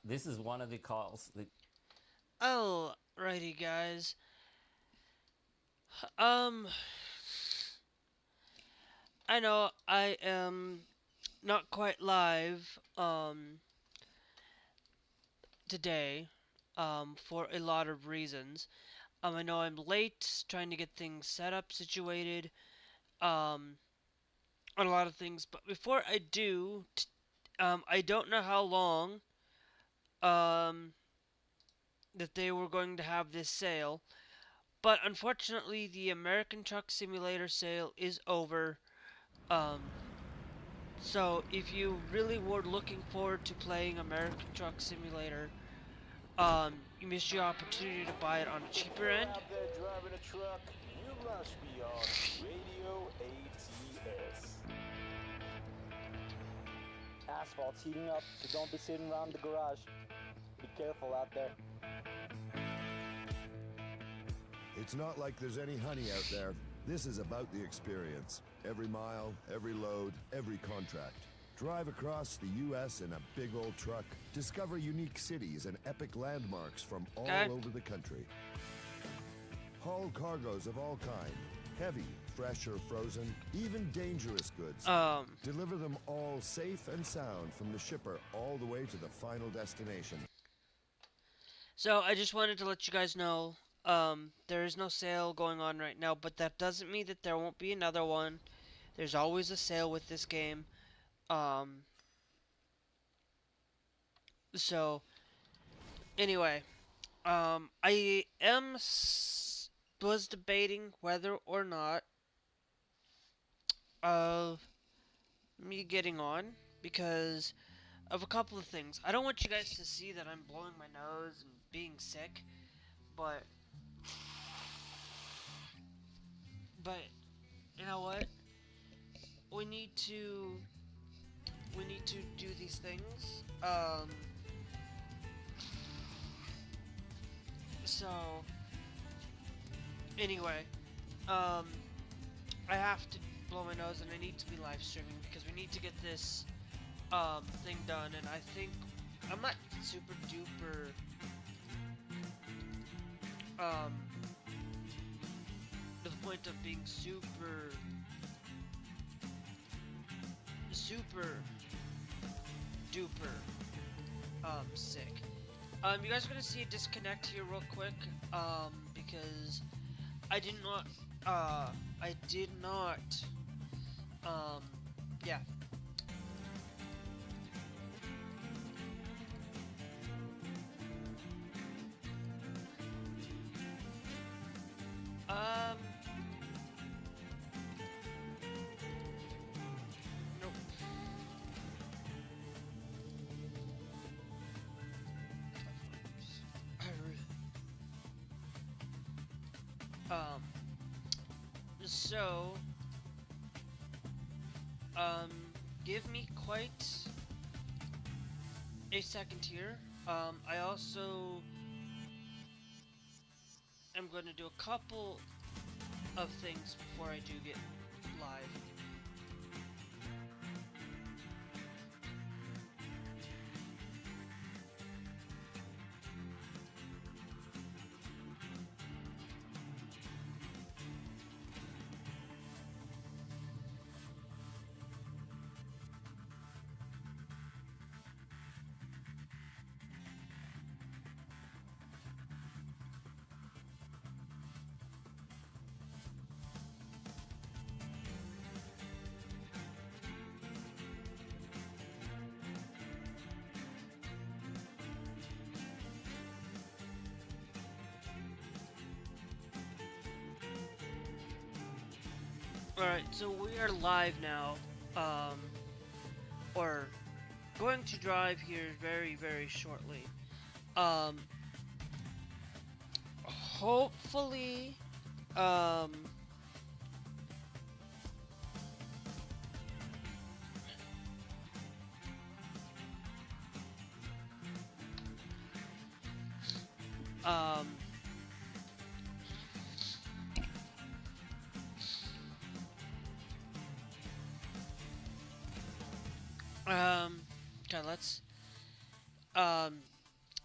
This is one of the calls. Alrighty, guys. Um, I know I am not quite live today for a lot of reasons. I know I'm late trying to get things set up, situated, on a lot of things. But before I do, I don't know how long um that they were going to have this sale. But unfortunately, the American Truck Simulator sale is over. Um, so if you really were looking forward to playing American Truck Simulator, you missed your opportunity to buy it on a cheaper end. Out there driving a truck, you must be on Radio ATS. Asphalt's heating up, so don't be sitting around the garage. Be careful out there. It's not like there's any honey out there. This is about the experience. Every mile, every load, every contract. Drive across the U.S. in a big old truck. Discover unique cities and epic landmarks from all over the country. Haul cargoes of all kind. Heavy, fresh or frozen, even dangerous goods. Deliver them all safe and sound from the shipper all the way to the final destination. So I just wanted to let you guys know, there is no sale going on right now, but that doesn't mean that there won't be another one. There's always a sale with this game. So anyway, I was debating whether or not of me getting on because of a couple of things. I don't want you guys to see that I'm blowing my nose and being sick, but you know what? We need to do these things. So anyway, I have to blow my nose and I need to be live streaming because we need to get this thing done, and I think I'm not super duper to the point of being super duper sick. You guys are gonna see a disconnect here real quick because I did not yeah. Nope. So, give me quite a second here. I also am going to do a couple of things before I do get live. Alright, so we are live now, or going to drive here very, very shortly. Hopefully, okay, let's,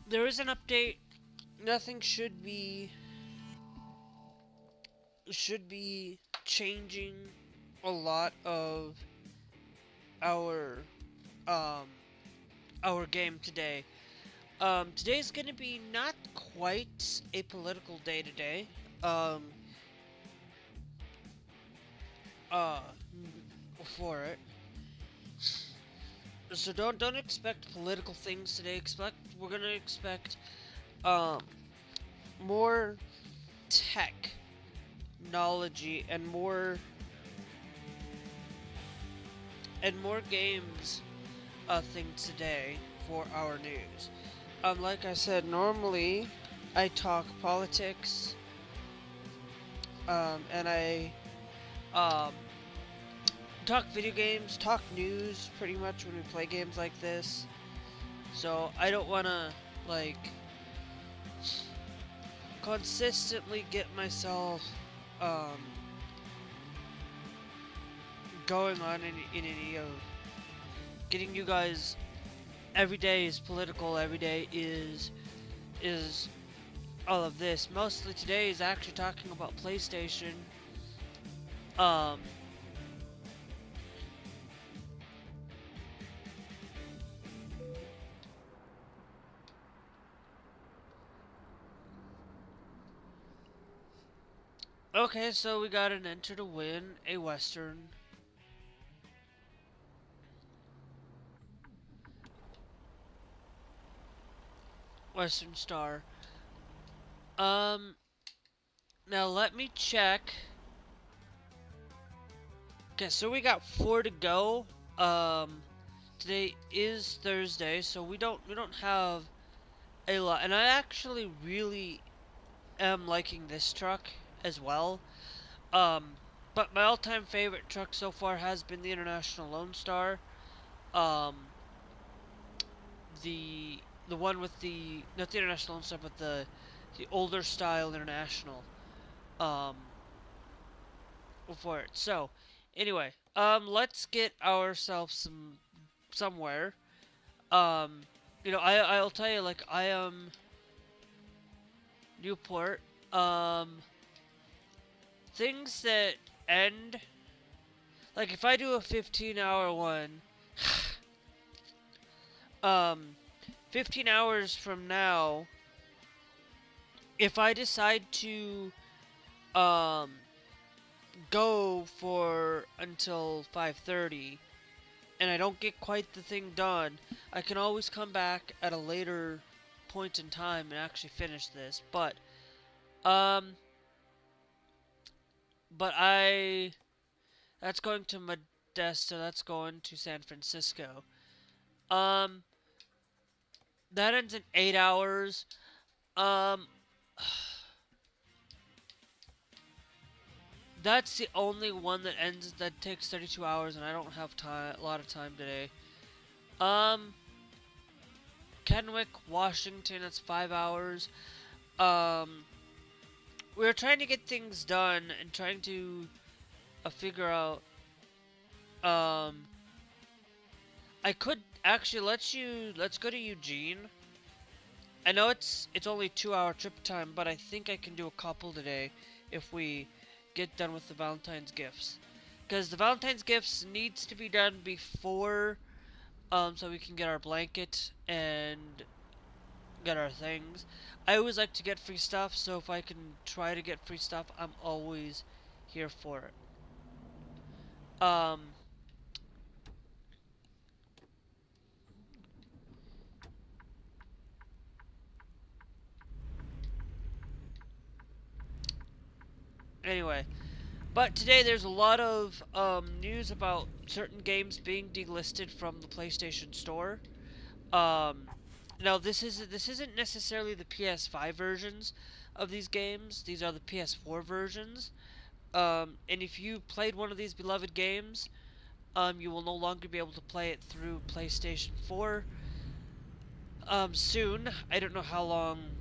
there is an update. Nothing should be changing a lot of our um our game today. Today's gonna be not quite a political day today. Um, uh, for it. So don't expect political things today. We're gonna expect um more tech knowledge and more games things today for our news. Like I said, normally I talk politics, and I um, talk video games, talk news pretty much when we play games like this. So I don't want to like consistently get myself going on in any of getting you guys. Every day is political. Every day is all of this. Mostly today is actually talking about PlayStation. Um, okay, so we got an enter to win a Western. Western Star. Now let me check. Okay, so we got 4 to go. Today is Thursday, so we don't have a lot. And I actually really am liking this truck as well. But my all-time favorite truck so far has been the International Lone Star. Um, the one with the not the International Lone Star, but the older style International. Um, for it. So, anyway, let's get ourselves somewhere. Um, I'll tell you, like, I am Newport. Things that end, like, if I do a 15-hour one, 15 hours from now, if I decide to, go for until 5:30 and I don't get quite the thing done, I can always come back at a later point in time and actually finish this. But that's going to Modesto, that's going to San Francisco. That ends in 8 hours. That's the only one that takes 32 hours, and I don't have a lot of time today. Kennewick, Washington, that's 5 hours. We're trying to get things done and trying to figure out. I could actually let's go to Eugene. I know it's only 2-hour trip time, but I think I can do a couple today if we get done with the Valentine's gifts, because the Valentine's gifts needs to be done before, so we can get our blanket and get our things. I always like to get free stuff, so if I can try to get free stuff, I'm always here for it. Anyway, but today there's a lot of news about certain games being delisted from the PlayStation Store. Now this isn't necessarily the PS5 versions of these games. These are the PS4 versions. And if you played one of these beloved games, you will no longer be able to play it through PlayStation 4. Soon. I don't know how long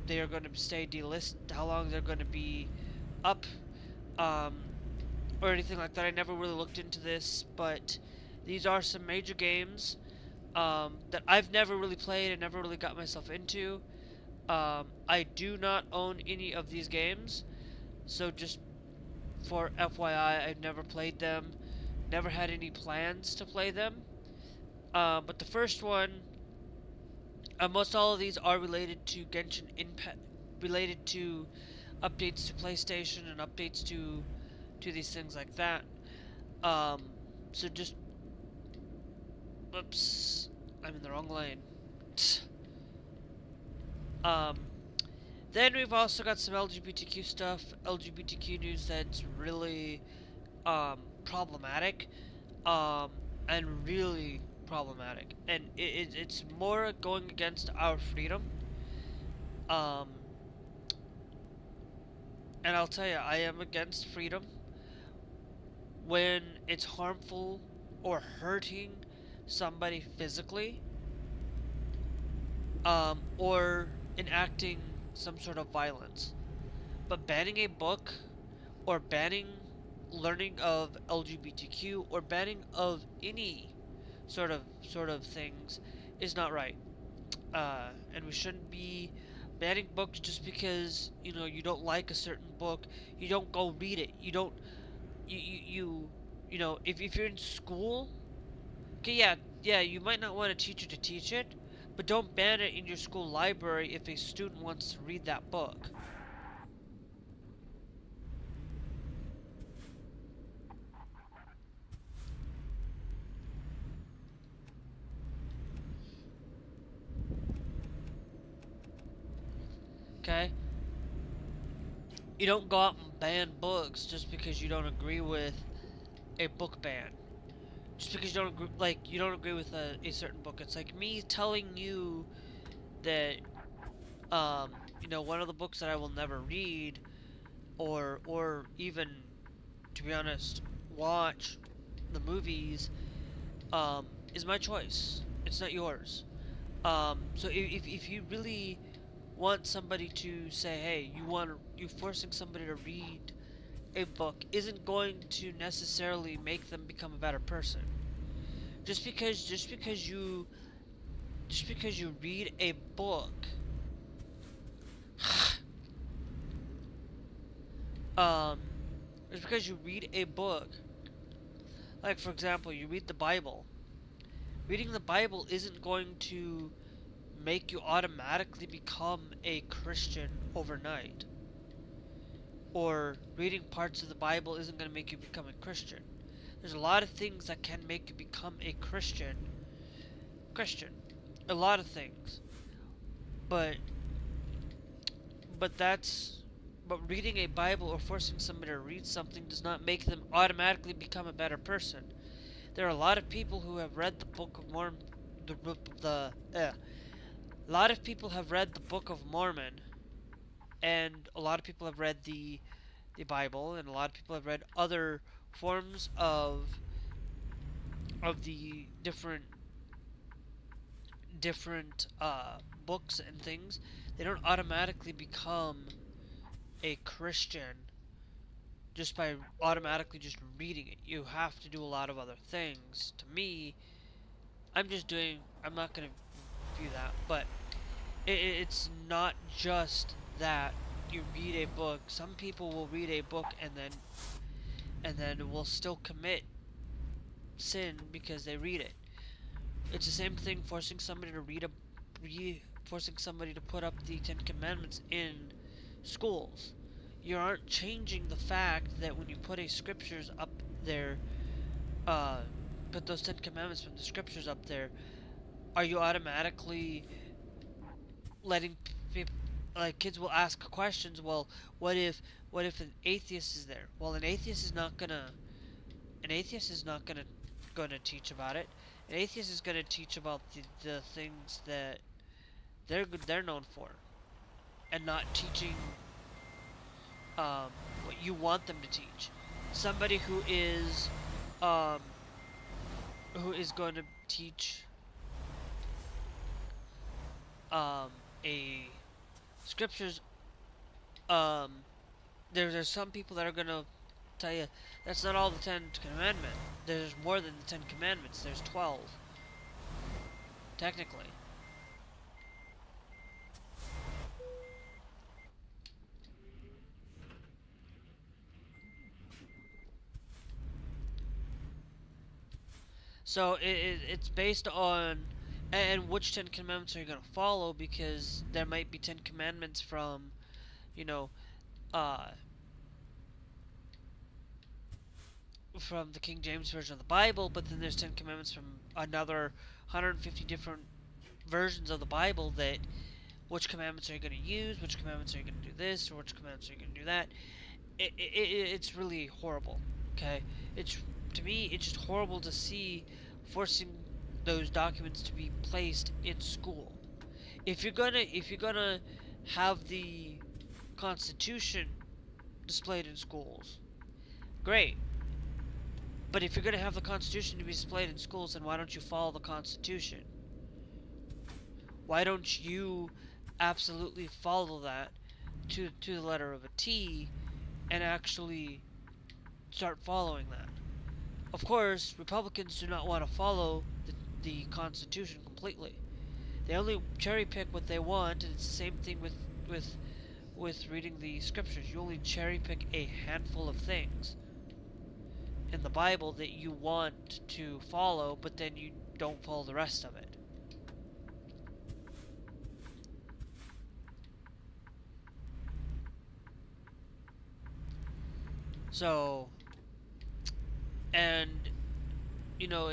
they are going to stay delisted, how long they're going to be up, or anything like that. I never really looked into this, but these are some major games that I've never really played and never really got myself into. I do not own any of these games, so just for FYI, I've never played them, never had any plans to play them. But the first one, most all of these are related to Genshin Impact, related to updates to PlayStation and updates to these things like that. Um, so just, whoops, I'm in the wrong lane. Um, then we've also got some LGBTQ stuff, LGBTQ news that's really problematic, and really problematic, and it's more going against our freedom. Um, and I'll tell you, I am against freedom when it's harmful or hurting somebody physically, or enacting some sort of violence. But banning a book, or banning learning of LGBTQ, or banning of any sort of things is not right. And we shouldn't be banning books just because you don't like a certain book. You don't go read it. You don't if you're in school, okay, yeah, you might not want a teacher to teach it, but don't ban it in your school library if a student wants to read that book. Okay? You don't go out and ban books just because you don't agree with a book ban. Just because you don't agree, you don't agree with a certain book. It's like me telling you that one of the books that I will never read, or even, to be honest, watch the movies, is my choice. It's not yours. So if you really want somebody to say, hey, you forcing somebody to read a book isn't going to necessarily make them become a better person. Just because you read a book, just because you read a book, like for example, you read the Bible. Reading the Bible isn't going to make you automatically become a Christian overnight. Or reading parts of the Bible isn't going to make you become a Christian. There's a lot of things that can make you become a Christian. A lot of things. But reading a Bible or forcing somebody to read something does not make them automatically become a better person. There are a lot of people who have read the Book of Mormon. A lot of people have read the Book of Mormon, and a lot of people have read the Bible, and a lot of people have read other forms of the different books and things. They don't automatically become a Christian just by automatically just reading it. You have to do a lot of other things. To me, I'm not going to view that, but it's not just that you read a book. Some people will read a book and then will still commit sin because they read it. It's the same thing forcing somebody to put up the Ten Commandments in schools. You aren't changing the fact that when you put a scriptures up there, put those 10 Commandments from the scriptures up there, are you automatically letting people, kids will ask questions, well, what if an atheist is there? Well, an atheist is not gonna teach about it. An atheist is gonna teach about the things that they're known for, and not teaching what you want them to teach. Somebody who is going to teach a scriptures, there's some people that are going to tell you that's not all the 10 Commandments. There's more than the 10 Commandments. There's 12. technically. So it's based on and which Ten Commandments are you gonna follow, because there might be 10 Commandments from, you know, uh, from the King James version of the Bible, but then there's 10 Commandments from another 150 different versions of the Bible. That which commandments are you gonna use? Which commandments are you gonna do this, or which commandments are you gonna do that? It's really horrible. Okay, it's to me it's just horrible to see forcing those documents to be placed in school. If you're gonna have the Constitution displayed in schools, great. But if you're gonna have the Constitution to be displayed in schools, then why don't you follow the Constitution? Why don't you absolutely follow that to the letter of a T and actually start following that? Of course, Republicans do not want to follow the Constitution completely. They only cherry pick what they want, and it's the same thing with reading the scriptures. You only cherry pick a handful of things in the Bible that you want to follow, but then you don't follow the rest of it. So, and you know,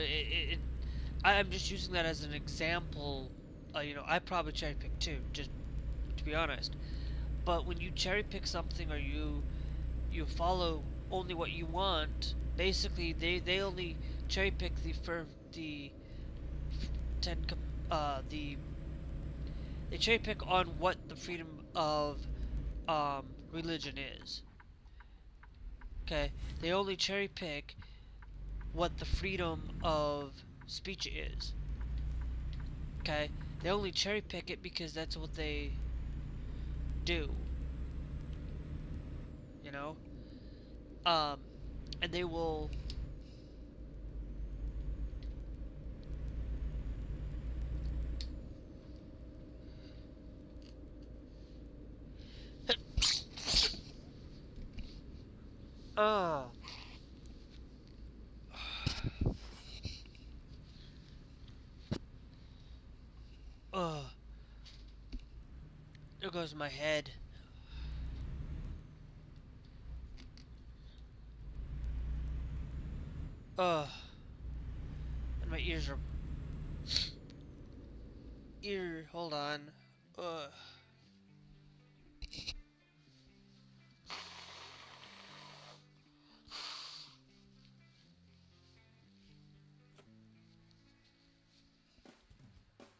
I'm just using that as an example. I probably cherry pick too, just to be honest. But when you cherry pick something, or you follow only what you want, basically they only cherry pick the ten the they cherry pick on what the freedom of religion is. Okay, they only cherry pick what the freedom of speech is. Okay, they only cherry pick it because that's what they do. You know, and they will. uh uh there goes my head. uh and my ears are hold on.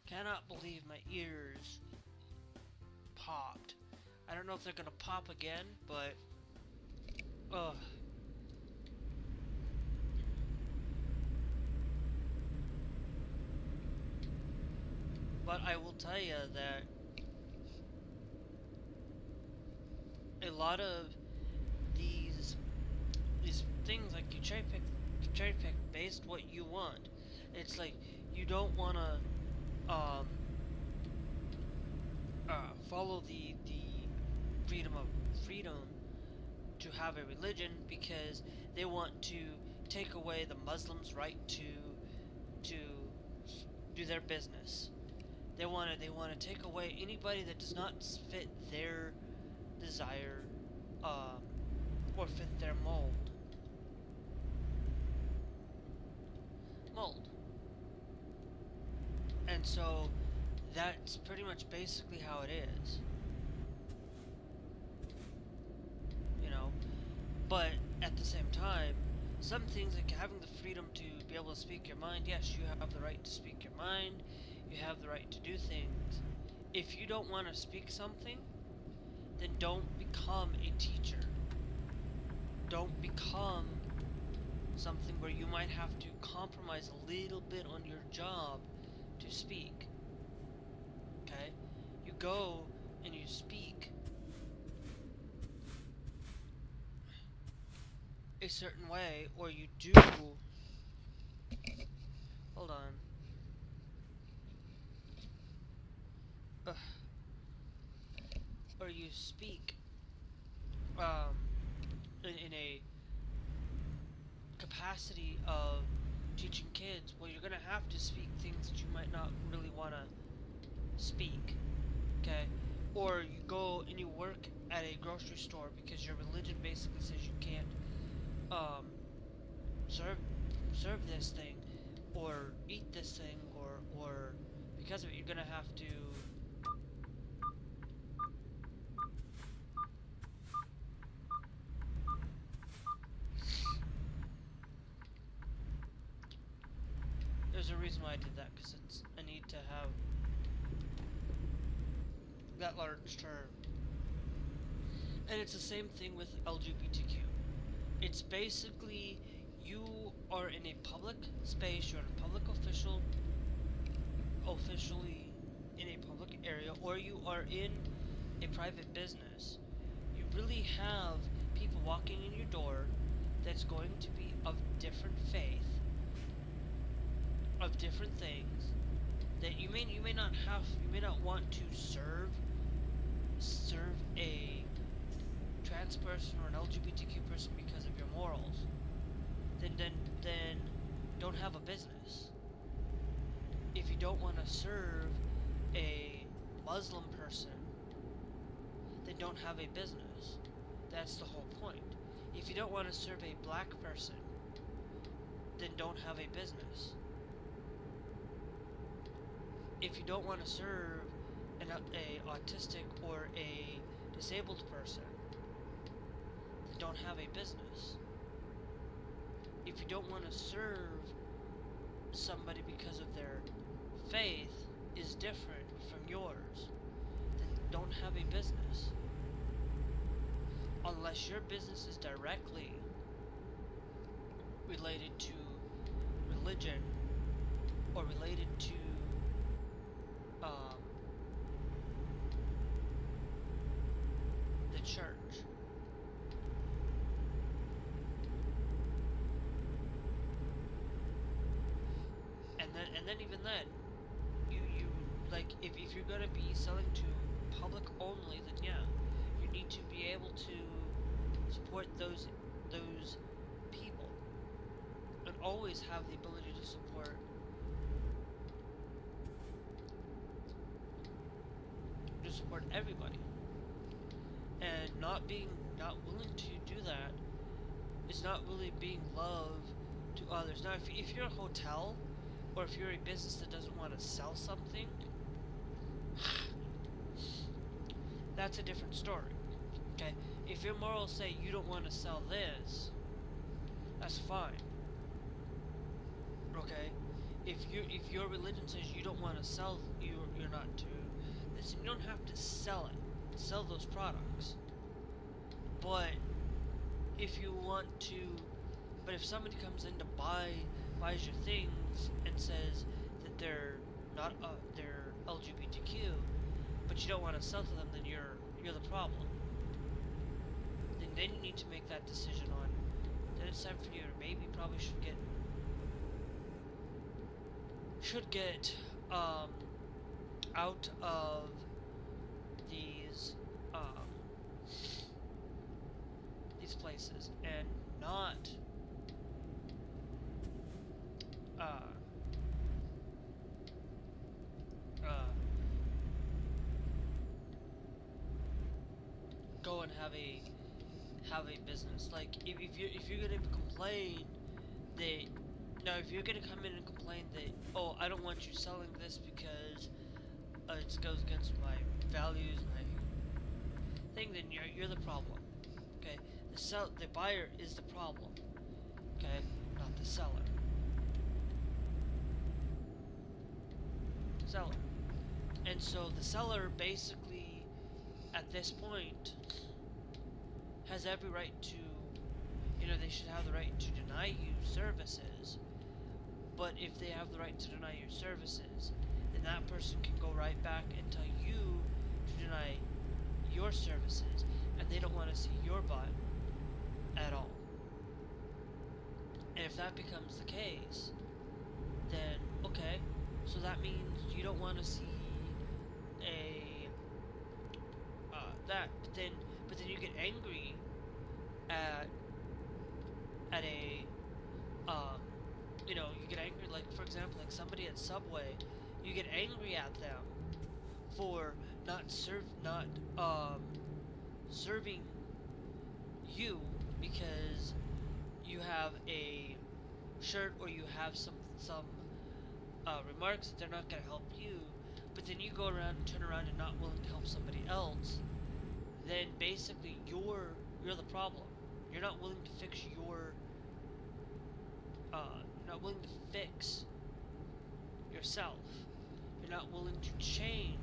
Cannot believe my ears popped. I don't know if they're gonna pop again, but but I will tell you that a lot of these things, like, you cherry pick based what you want. It's like you don't want to follow the freedom to have a religion, because they want to take away the Muslims' right to do their business. They want to take away anybody that does not fit their desire, or fit their mold. And so that's pretty much basically how it is. You know, but at the same time, some things, like having the freedom to be able to speak your mind, yes, you have the right to speak your mind, you have the right to do things. If you don't want to speak something, then don't become a teacher. Don't become something where you might have to compromise a little bit on your job to speak. Okay? You go and you speak a certain way, or you do. Hold on. speak um, in a capacity of teaching kids, well, you're gonna have to speak things that you might not really want to speak, okay? Or you go and you work at a grocery store because your religion basically says you can't um, serve this thing or eat this thing, or because of it you're gonna have to there's a reason why I did that, because it's I need to have that large term. And it's the same thing with LGBTQ. It's basically you are in a public space, you're a public officially in a public area, or you are in a private business. You really have people walking in your door that's going to be of different faith, of different things, that you may not want to serve a trans person or an LGBTQ person because of your morals. Then don't have a business. If you don't want to serve a Muslim person, then don't have a business. That's the whole point. If you don't want to serve a black person, then don't have a business. If you don't want to serve a autistic or a disabled person, then don't have a business. If you don't want to serve somebody because of their faith is different from yours, then don't have a business. Unless your business is directly related to religion or related to the church. And then even then, you like if you're gonna be selling to public only, then yeah, you need to be able to support those people, and always have the ability to support everybody. And not willing to do that is not really being love to others. Now, if you're a hotel, or if you're a business that doesn't want to sell something, that's a different story. Okay? If your morals say you don't want to sell this, that's fine. Okay? If your religion says you don't want to sell, you're not to, listen, you don't have to sell it. Sell those products. But if somebody comes in to buys your things and says that they're not they're LGBTQ, but you don't want to sell to them, then you're the problem. Then you need to make that decision on. Then it's time for you to maybe probably should get out of these places and not go and have a business. Like if you're gonna complain that if you're gonna come in and complain that, oh, I don't want you selling this because it goes against my values, my thing, then you're the problem. Okay, the buyer is the problem. Okay, not the seller. And so the seller basically, at this point, has every right to, they should have the right to deny you services. But if they have the right to deny your services, then that person can go right back and tell you to deny your services, and they don't want to see your butt at all. And if that becomes the case, then okay, so that means you don't want to see that but then you get angry at at a you get angry, like for example, like somebody at Subway, you get angry at them for not serving you because you have a shirt or you have some remarks that they're not going to help you, but then you go around and turn around and not willing to help somebody else, then basically you're the problem. You're not willing to fix you're not willing to fix yourself. You're not willing to change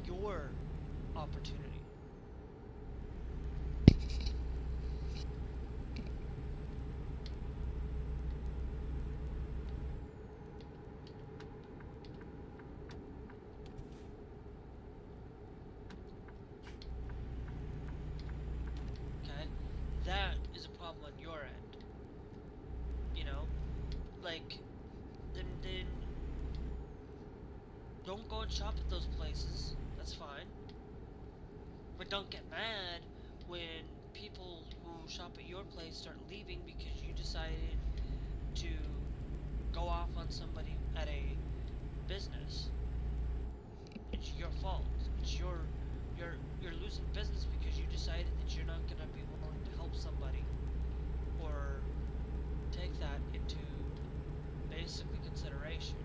your opportunity. Okay? That is a problem on your end. You know? Like, then don't go and shop at those places. That's fine. But don't get mad when people who shop at your place start leaving because you decided to go off on somebody at a business. It's your fault. You're losing business because you decided that you're not gonna be willing to help somebody or take that into basically consideration.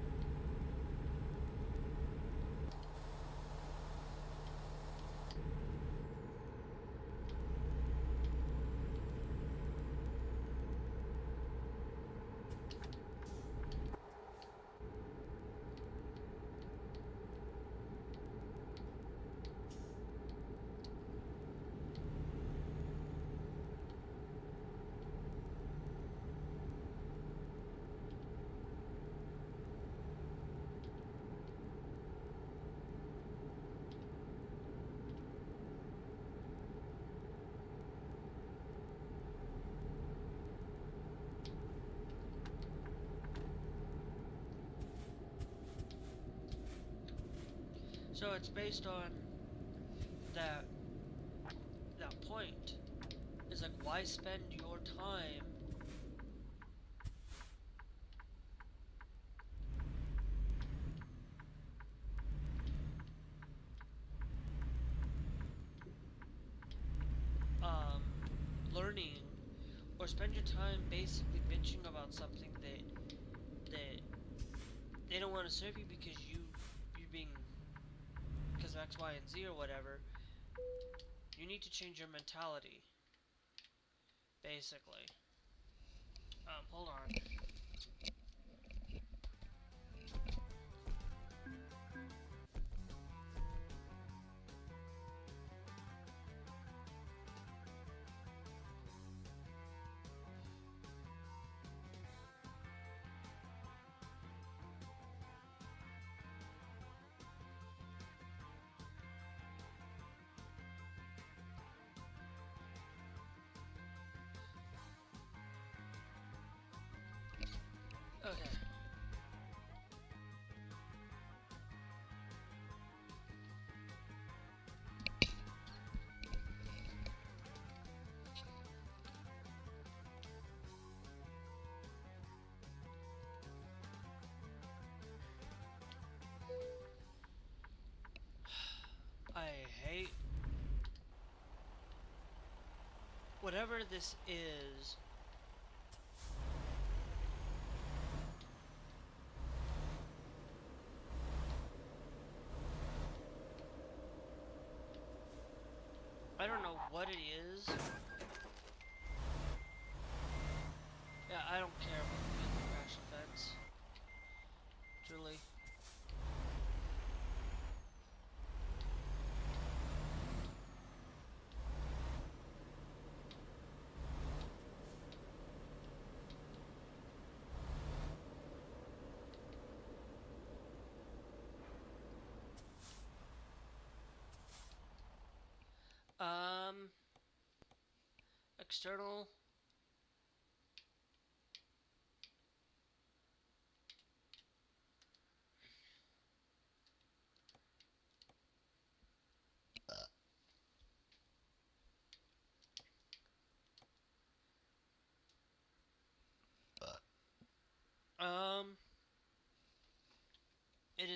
So it's based on that point. Is like, why spend your time learning, or spend your time basically bitching about something that they don't want to serve you because you're being, because of X, Y, and Z or whatever. You need to change your mentality, basically. Hold on. Okay. I hate whatever this is. I don't know what it is. Yeah, I don't care about the vehicle crash events. Truly. External.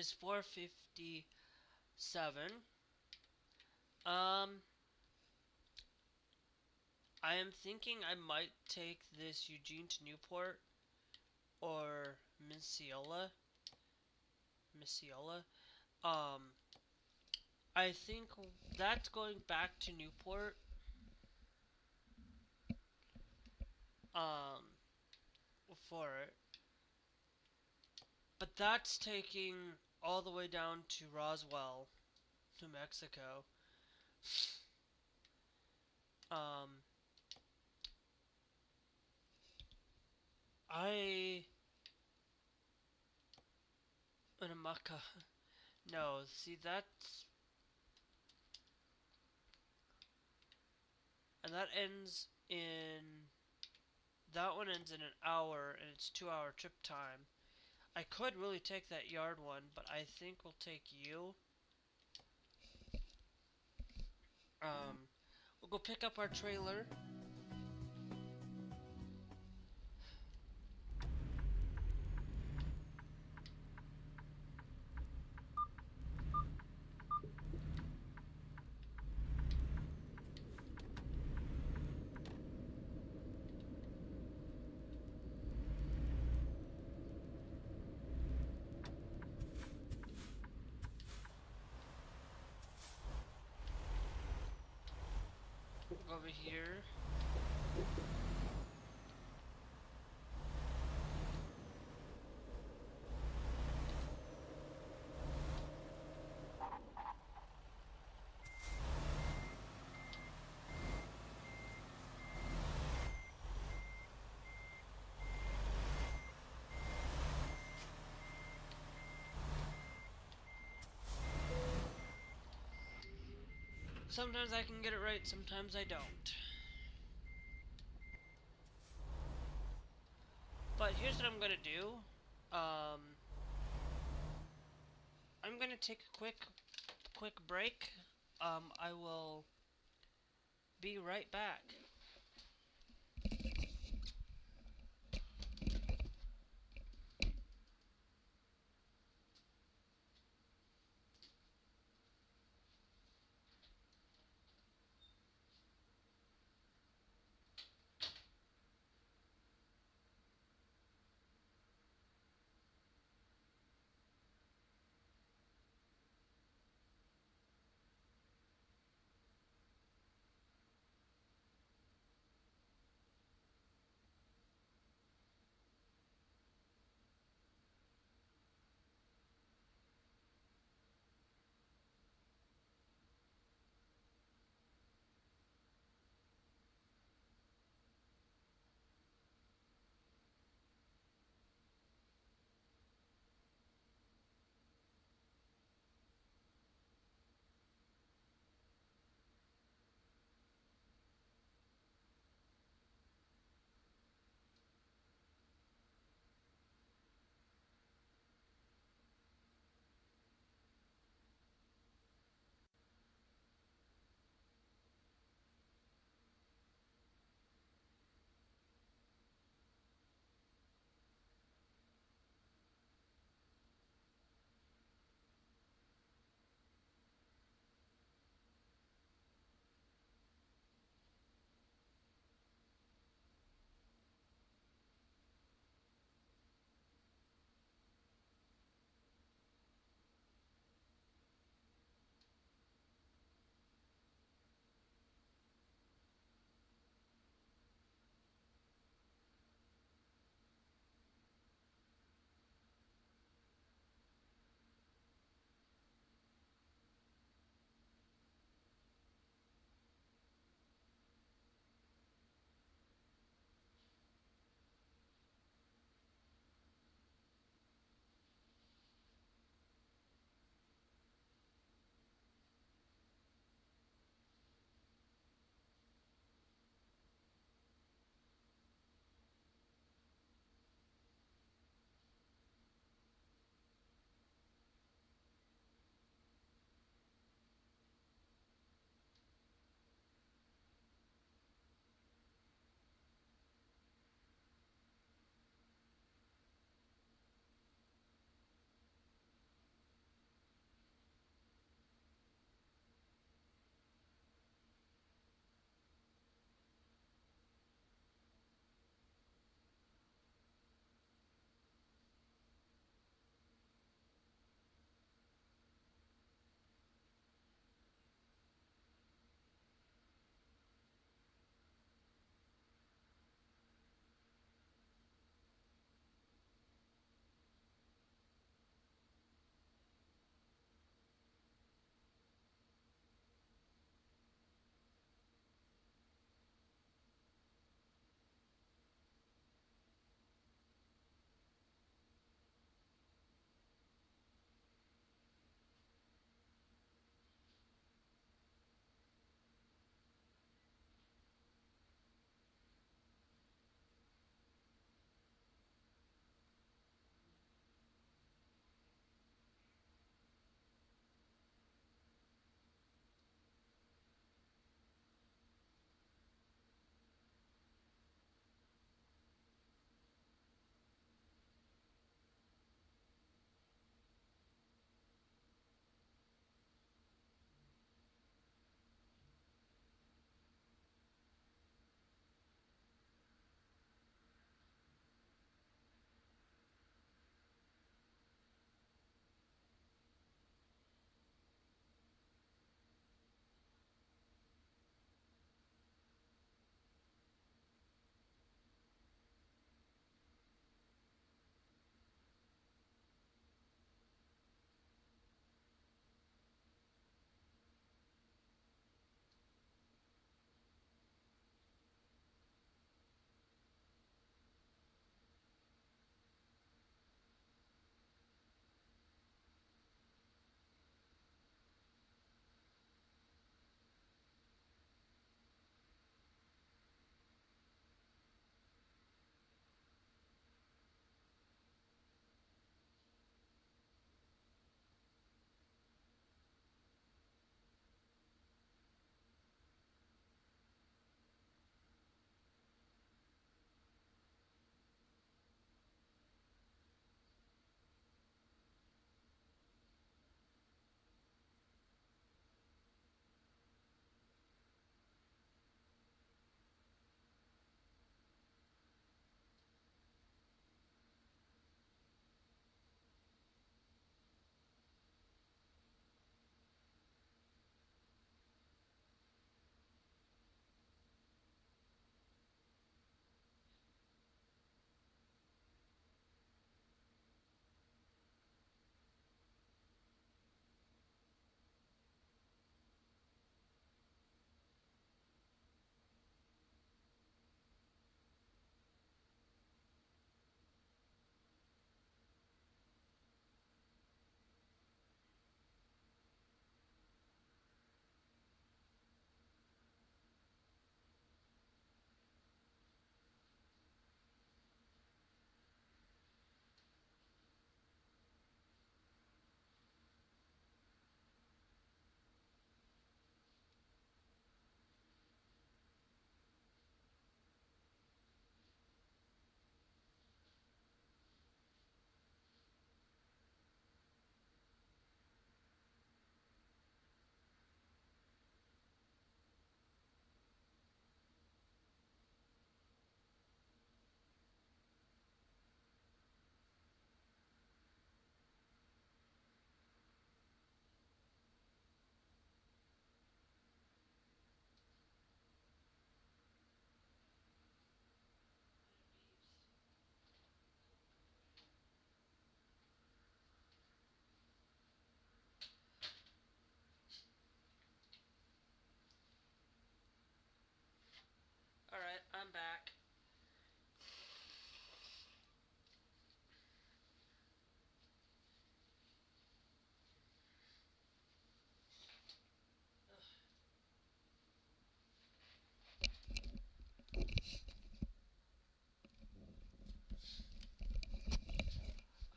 is 457. Um, I am thinking I might take this Eugene to Newport or Misciola. Um, I think that's going back to Newport. Um, for it, but that's taking all the way down to Roswell, New Mexico. Um, I Winnemucca. No, see that ends in that one ends in an hour and it's 2 hour trip time. I could really take that yard one, but I think we'll take you. We'll go pick up our trailer. Over here. Sometimes I can get it right, sometimes I don't. But here's what I'm gonna do. I'm gonna take a quick break. I will be right back.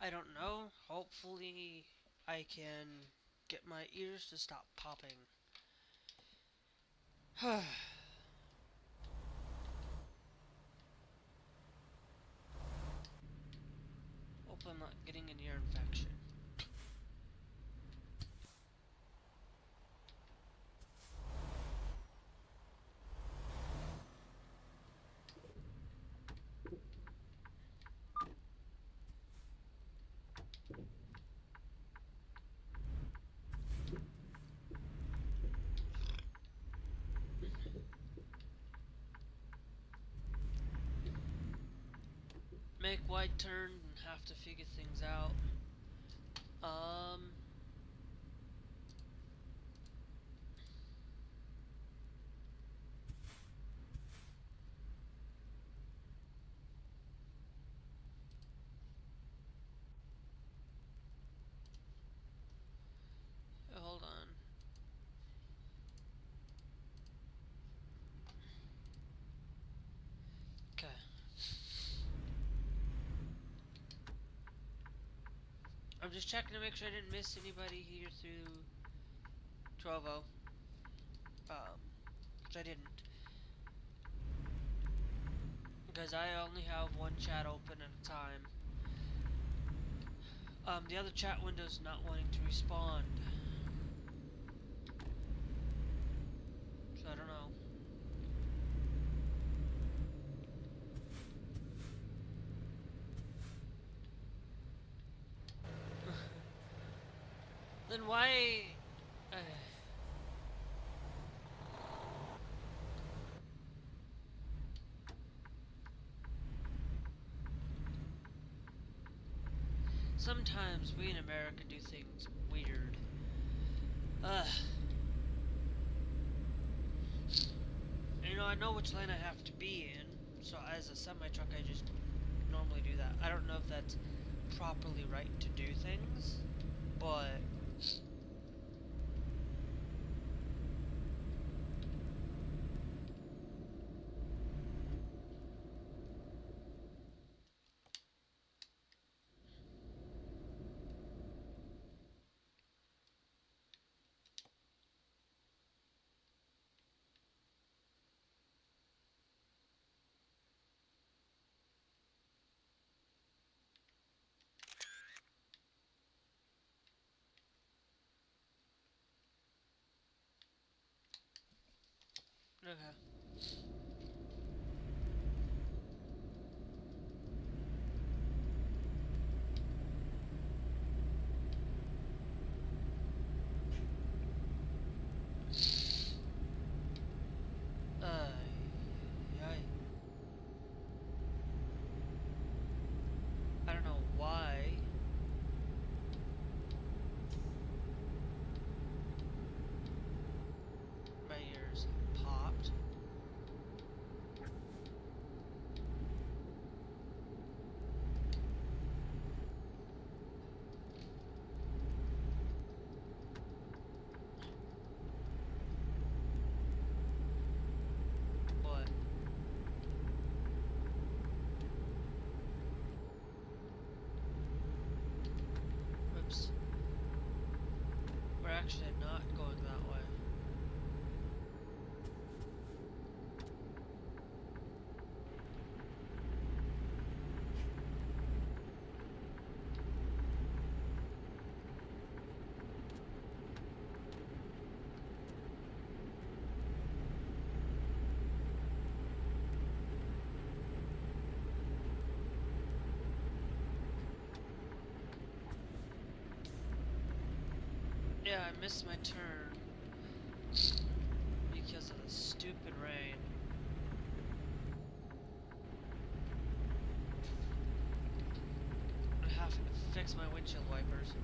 I don't know. Hopefully I can get my ears to stop popping. Hope I'm not getting an ear infection. Make wide turn and have to figure things out. Hold on. Okay. I'm just checking to make sure I didn't miss anybody here through Trovo. Which I didn't. Because I only have one chat open at a time. The other chat window's not wanting to respond. So I don't know. Then why... Sometimes we in America do things weird. You know, I know which lane I have to be in, so as a semi-truck I just normally do that. I don't know if that's properly right to do things, but... Okay. Yay. I don't know why. My ears popped. What? Oops. We're actually not going that way. Yeah, I missed my turn because of the stupid rain. I'm having to fix my windshield wipers.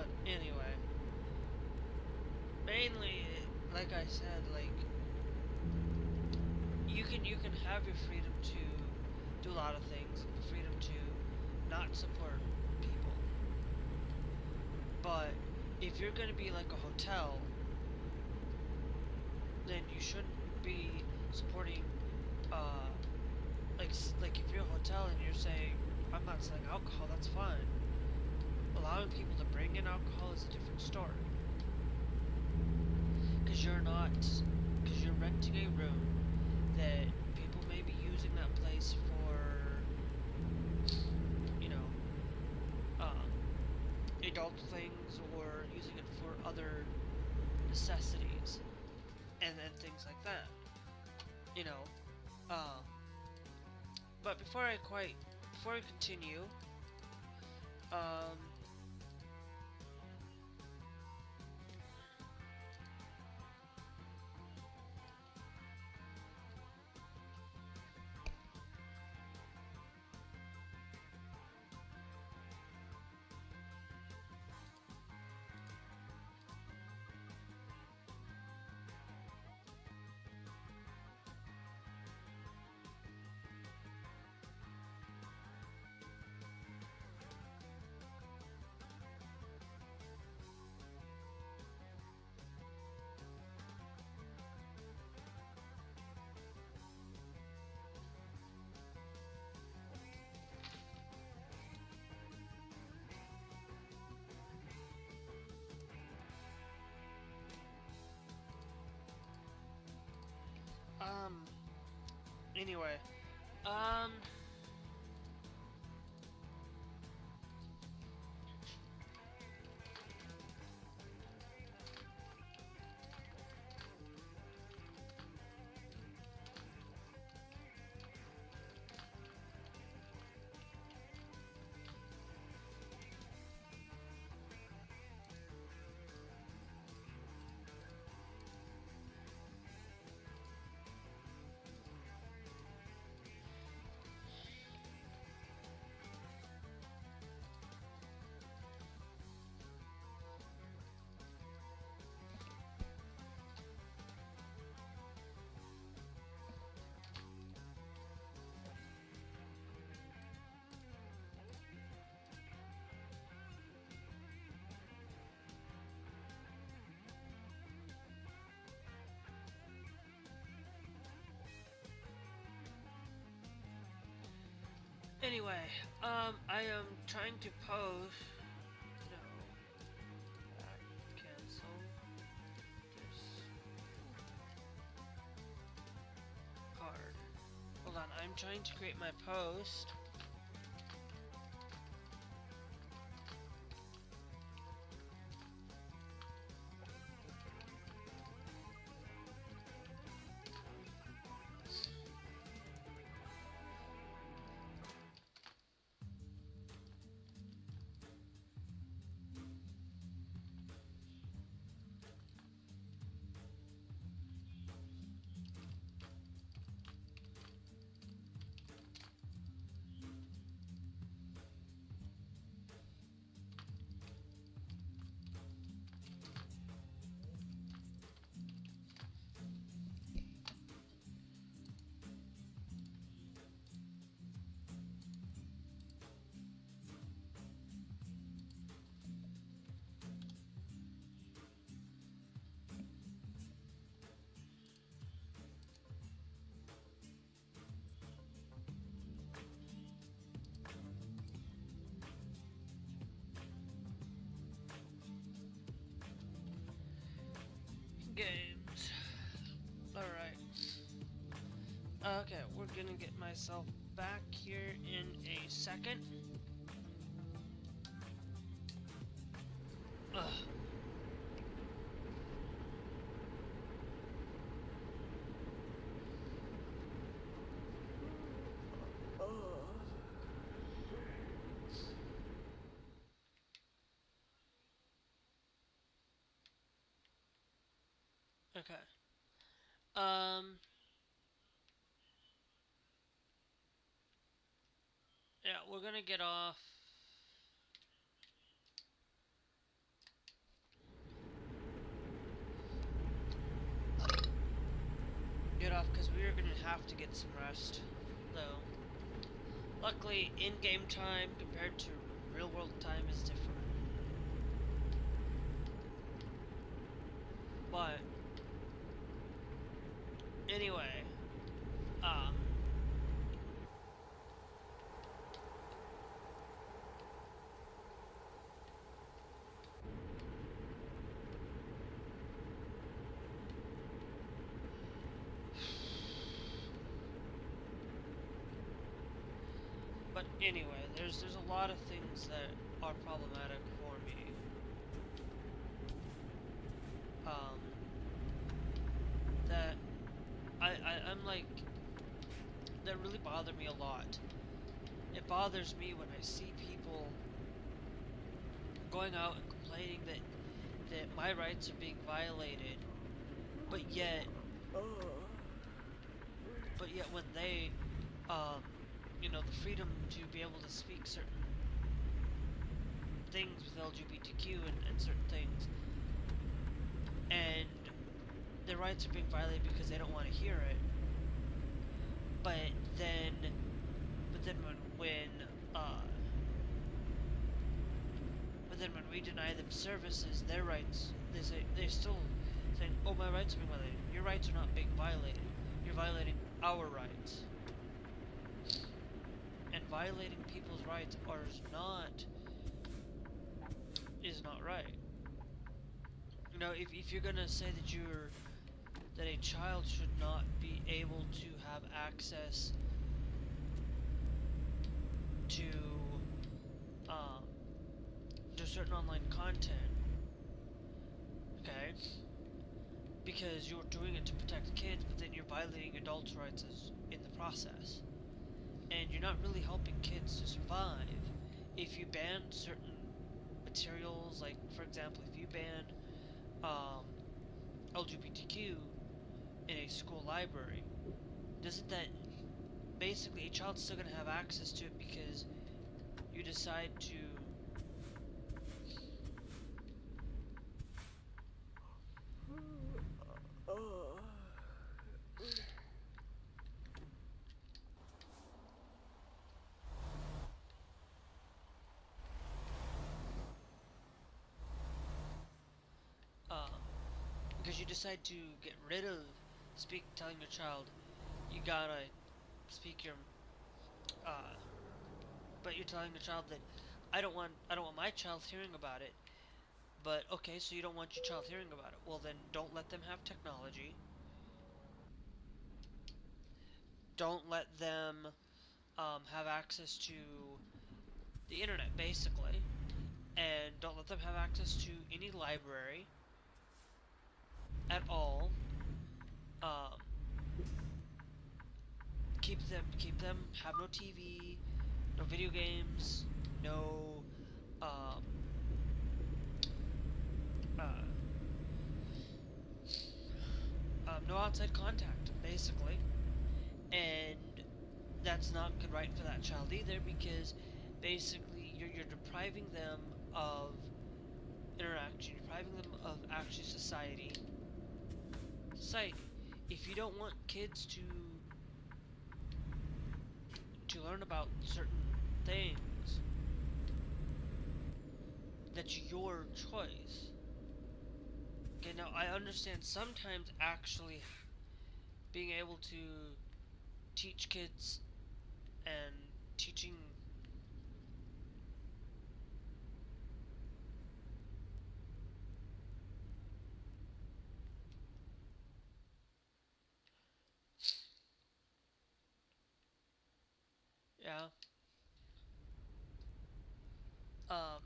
But anyway, mainly, like I said, like you can have your freedom to do a lot of things, freedom to not support people. But if you're gonna be like a hotel, then you shouldn't be supporting, like if you're a hotel and you're saying, I'm not selling alcohol, that's fine. Allowing people to bring in alcohol is a different story. Because you're renting a room that people may be using that place for, you know, adult things or using it for other necessities and things like that. You know, but before I continue, um, anyway, anyway, I am trying to post. No, cancel this card. Hold on, I'm trying to create my post. Games. Alright. Okay, we're gonna get myself back here in a second. Ugh. Okay. Yeah, we're gonna get off. off because we are going to have to get some rest, though. Luckily, in-game time compared to real-world time is different. But anyway, there's a lot of things that are problematic for me. That I'm like, that really bother me a lot. It bothers me when I see people going out and complaining that my rights are being violated, but yet when they, you know, the freedom to be able to speak certain things with LGBTQ and certain things, and their rights are being violated because they don't want to hear it. But then when we deny them services, their rights, they're still saying, "Oh, my rights are being violated." Your rights are not being violated. You're violating our rights. And violating people's rights is not right. You know, if you're gonna say that a child should not be able to have access to certain online content, okay, because you're doing it to protect kids, but then you're violating adults' rights in the process, and you're not really helping kids to survive. If you ban certain materials, like for example, if you ban LGBTQ in a school library, doesn't that basically a child's still gonna have access to it because you decide to get rid of telling your child you gotta speak your but you're telling the child that I don't want my child hearing about it. But okay, so you don't want your child hearing about it. Well, then don't let them have technology. Don't let them have access to the internet, basically. And don't let them have access to any library at all. Keep them, have no TV, no video games, no no outside contact, basically. And that's not good right for that child either, because basically you're depriving them of interaction, you're depriving them of actually society. If you don't want kids to learn about certain things, that's your choice. Okay, now I understand sometimes actually being able to teach kids and teaching yeah um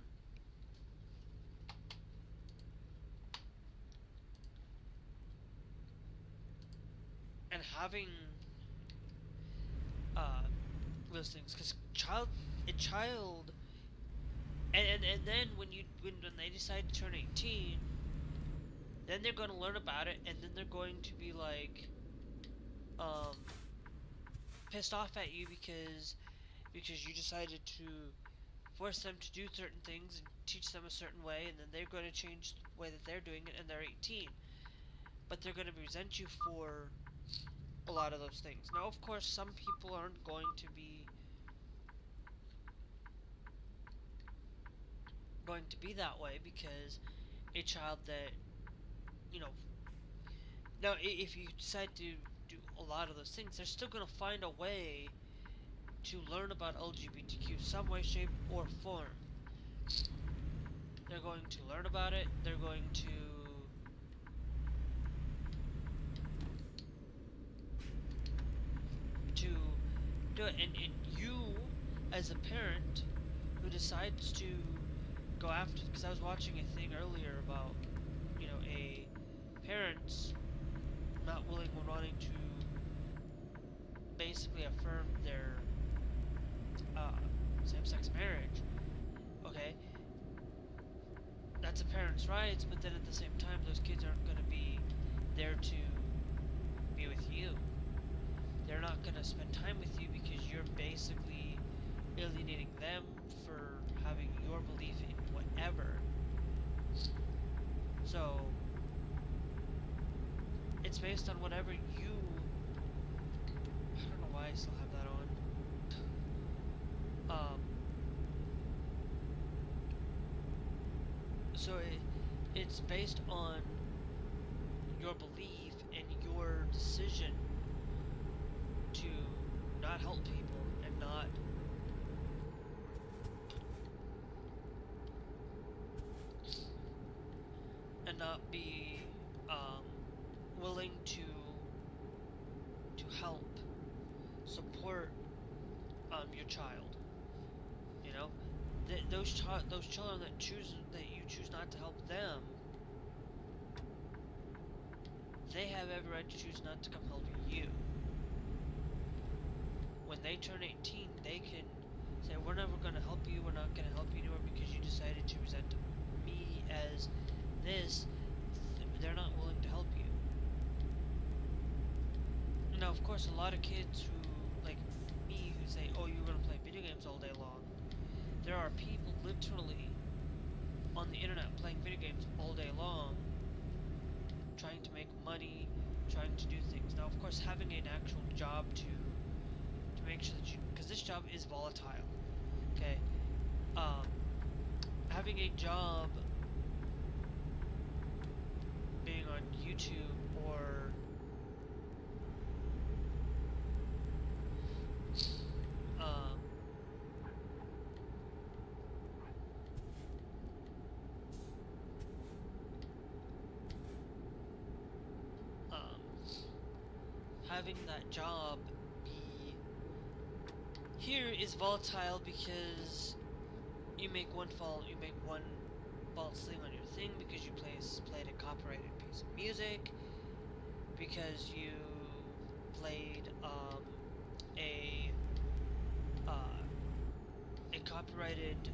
and having uh those things, because a child and then when they decide to turn 18, then they're going to learn about it, and then they're going to be like pissed off at you because you decided to force them to do certain things and teach them a certain way, and then they're going to change the way that they're doing it, and they're 18. But they're going to resent you for a lot of those things. Now, of course, some people aren't going to be that way, because a child that, you know, now if you decide to do a lot of those things, they're still going to find a way to learn about LGBTQ some way, shape, or form. They're going to learn about it. They're going to do it. And you, as a parent who decides to go after, because I was watching a thing earlier about, you know, a parents not willing or wanting to basically affirm their same-sex marriage. Okay, that's a parent's rights, but then at the same time, those kids aren't going to be there to be with you. They're not going to spend time with you because you're basically alienating them for having your belief in whatever. So, it's based on whatever you... I don't know why I still have that on. So it's based on your belief and your decision to not help people and not be willing to help support your child. You know, those children that you choose not to help them, they have every right to choose not to come help you. When they turn 18, they can say, we're never going to help you, we're not going to help you anymore because you decided to present me as this. They're not willing to help you. Now, of course, a lot of kids who, like me, who say, oh, you're going to play video games all day long. There are people literally on the internet playing video games all day long, trying to make money, trying to do things. Now, of course, having an actual job to make sure that you, because this job is volatile, okay? Having a job, being on YouTube or having that job be here is volatile because you make one false thing on your thing, because you played a copyrighted piece of music, because you played a copyrighted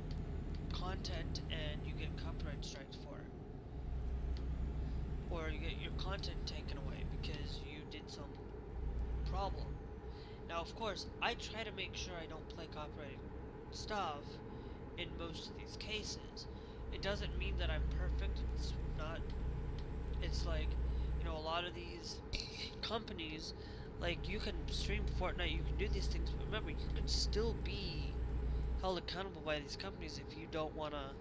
content and you get copyright strikes for it, or you get your content taken away because you did some problem. Now, of course, I try to make sure I don't play copyrighted stuff in most of these cases. It doesn't mean that I'm perfect. It's not. It's like, you know, a lot of these companies, like, you can stream Fortnite, you can do these things, but remember, you can still be held accountable by these companies if you don't want to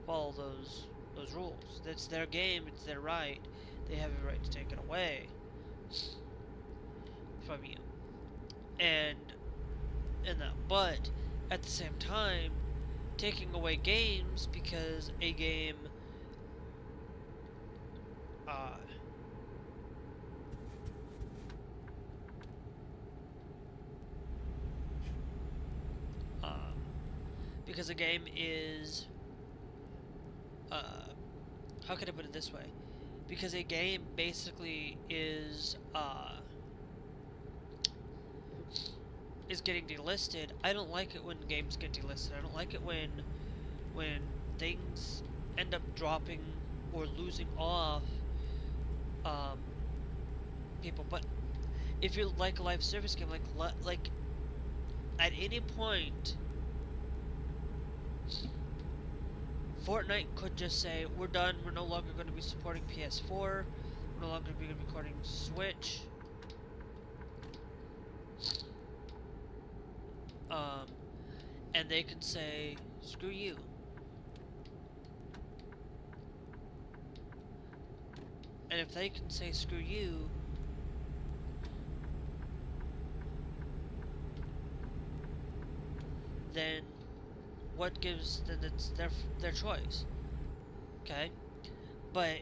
follow those rules. That's their game, it's their right. They have a right to take it away from you. And that, but at the same time, taking away games because a game because a game is how can I put it this way? Because a game basically is getting delisted. I don't like it when games get delisted. I don't like it when things end up dropping or losing off people. But if you're like a live service game, like at any point, Fortnite could just say, we're done, we're no longer going to be supporting PS4, we're no longer going to be supporting Switch, and they can say, screw you. And if they can say screw you, then what gives, then it's their choice. Okay? But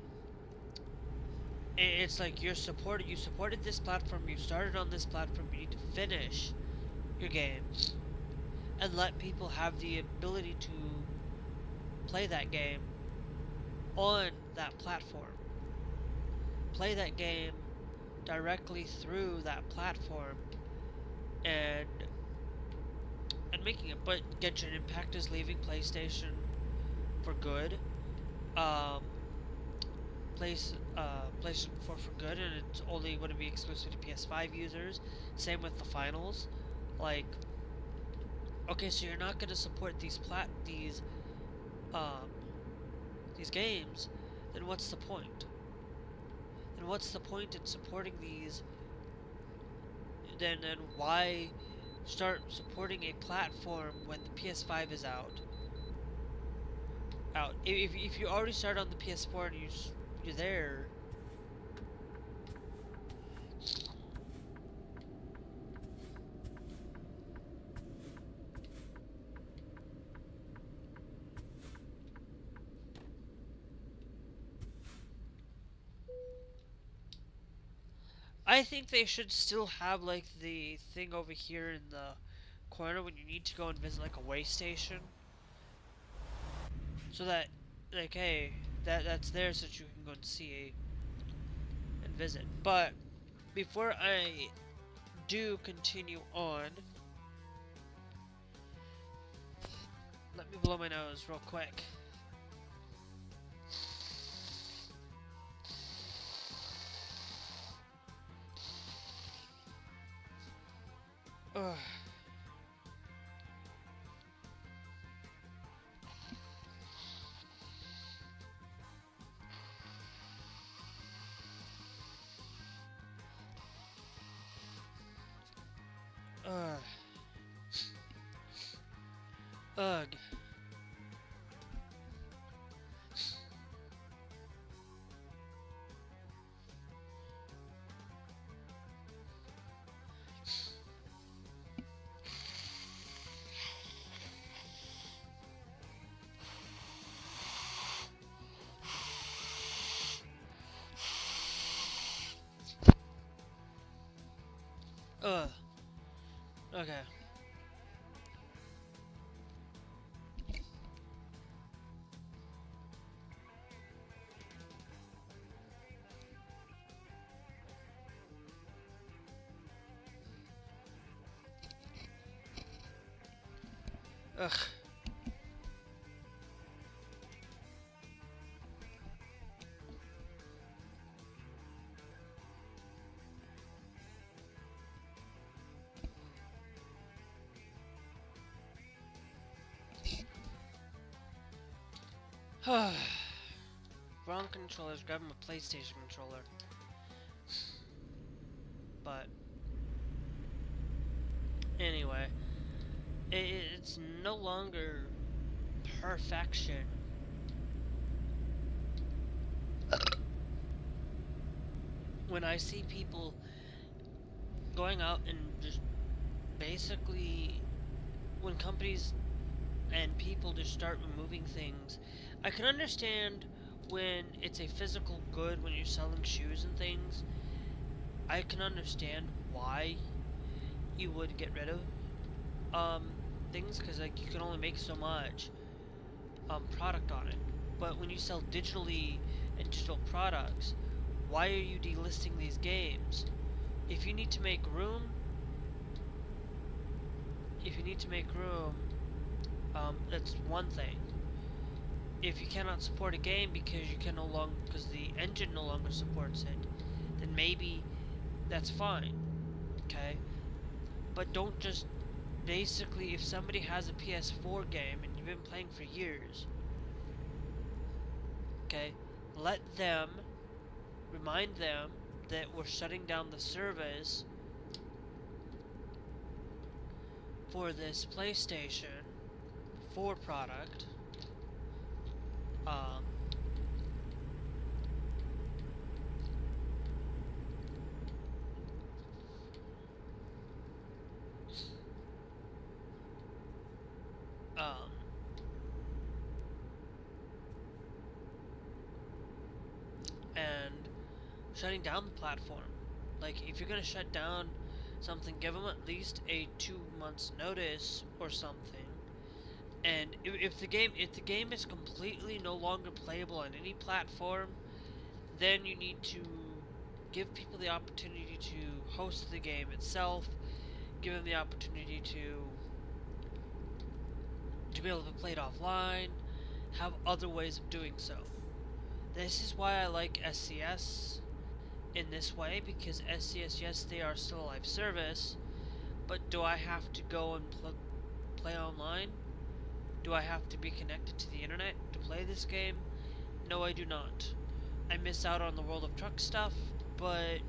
it's like you supported this platform, you started on this platform, you need to finish your game and let people have the ability to play that game on that platform. Play that game directly through that platform and making it. But Genshin Impact is leaving PlayStation for good. PlayStation 4 for good, and it's only going to be exclusive to PS5 users. Same with the finals. Like, okay, so you're not going to support these games, then what's the point? Then what's the point in supporting these? Then why start supporting a platform when the PS5 is out? If you already start on the PS4 and you're there. I think they should still have like the thing over here in the corner when you need to go and visit like a way station. So that, like, hey, that's there so that you can go and see and visit. But before I do continue on, let me blow my nose real quick. Ugh. Ugh. Ugh. Ugh. Okay. Ugh. Wrong controllers, grab him a PlayStation controller. But anyway, it's no longer perfection. When I see people going out and just basically, when companies and people just start removing things, I can understand when it's a physical good, when you're selling shoes and things. I can understand why you would get rid of things, because like you can only make so much product on it. But when you sell digitally and digital products, why are you delisting these games? If you need to make room, that's one thing. If you cannot support a game because because the engine no longer supports it, then maybe that's fine. Okay? But don't just basically, if somebody has a PS4 game and you've been playing for years, okay, remind them that we're shutting down the service for this PlayStation PS4 product. Um, um, and shutting down the platform. Like, if you're gonna shut down something, give them at least a 2 months notice or something. And if the game is completely no longer playable on any platform, then you need to give people the opportunity to host the game itself, give them the opportunity to be able to play it offline, have other ways of doing so. This is why I like SCS in this way, because SCS, yes, they are still a live service, but do I have to go and play online? Do I have to be connected to the internet to play this game? No, I do not. I miss out on the World of Trucks stuff, but